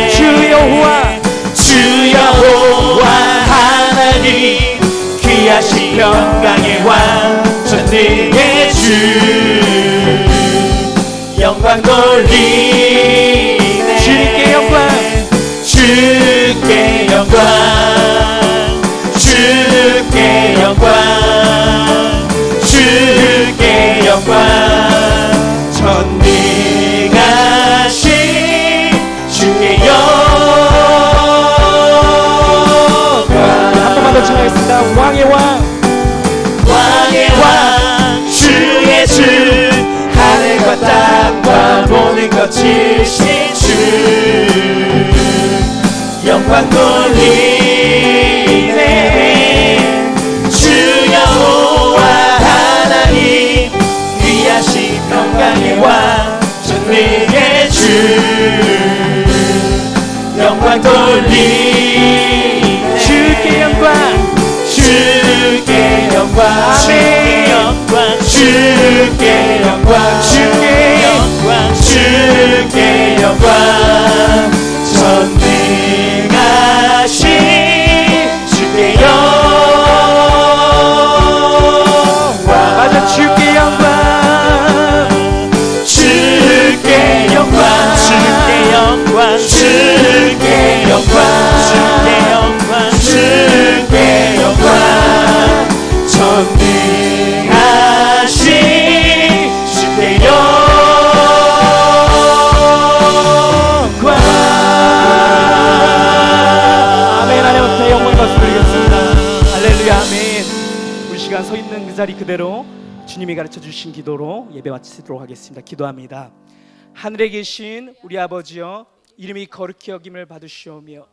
주 여호와 주 여호와 하나님 귀하신 평강의 왕 전능의 주 영광 돌리네 주님께 영광 주께 영광 주께 영광 주께 영광 전능하신 주께 영광 한 번만 더 찬양하겠습니다. 왕의 왕 왕의 왕 주의 주 하늘과 땅과 모든 것 지으신 주 영광 돌리네 주 여호와 하나님 귀하신 평강의 왕 전능의 주 영광 돌리네 주께 영광 주께 영광 주께 영광 주께 영광 주께 영광 주께 영광 전능하신 주께 영광 맞아. 주께 영광 주께 영광 주께 영광 주께 영광 주께 영광 주께 영광 전능하신 주께 영광 아멘. 하나님부터 영광 말씀드리겠습니다. 할렐루야. 아멘. 우리 시간 서 있는 그 자리 그대로 주님이 가르쳐 주신 기도로 예배 마치도록 하겠습니다. 기도합니다. 하늘에 계신 우리 아버지여 이름이 거룩히 여김을 받으시오며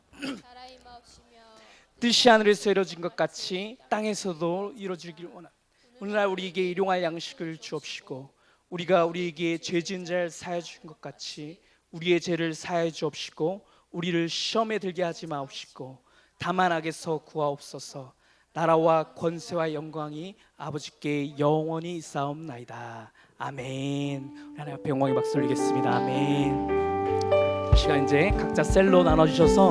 뜻이 하늘에서 이루어진 것 같이 땅에서도 이루어지기를 원합니다. 오늘날 우리에게 일용할 양식을 주옵시고 우리가 우리에게 죄 지은 자를 사하여 주신 것 같이 우리의 죄를 사하여 주옵시고 우리를 시험에 들게 하지 마옵시고 다만 악에서 구하옵소서. 나라와 권세와 영광이 아버지께 영원히 있사옵나이다. 아멘. 우리 하나님 앞에 영광의 박수 올리겠습니다. 아멘. 이 시간 이제 각자 셀로 나눠주셔서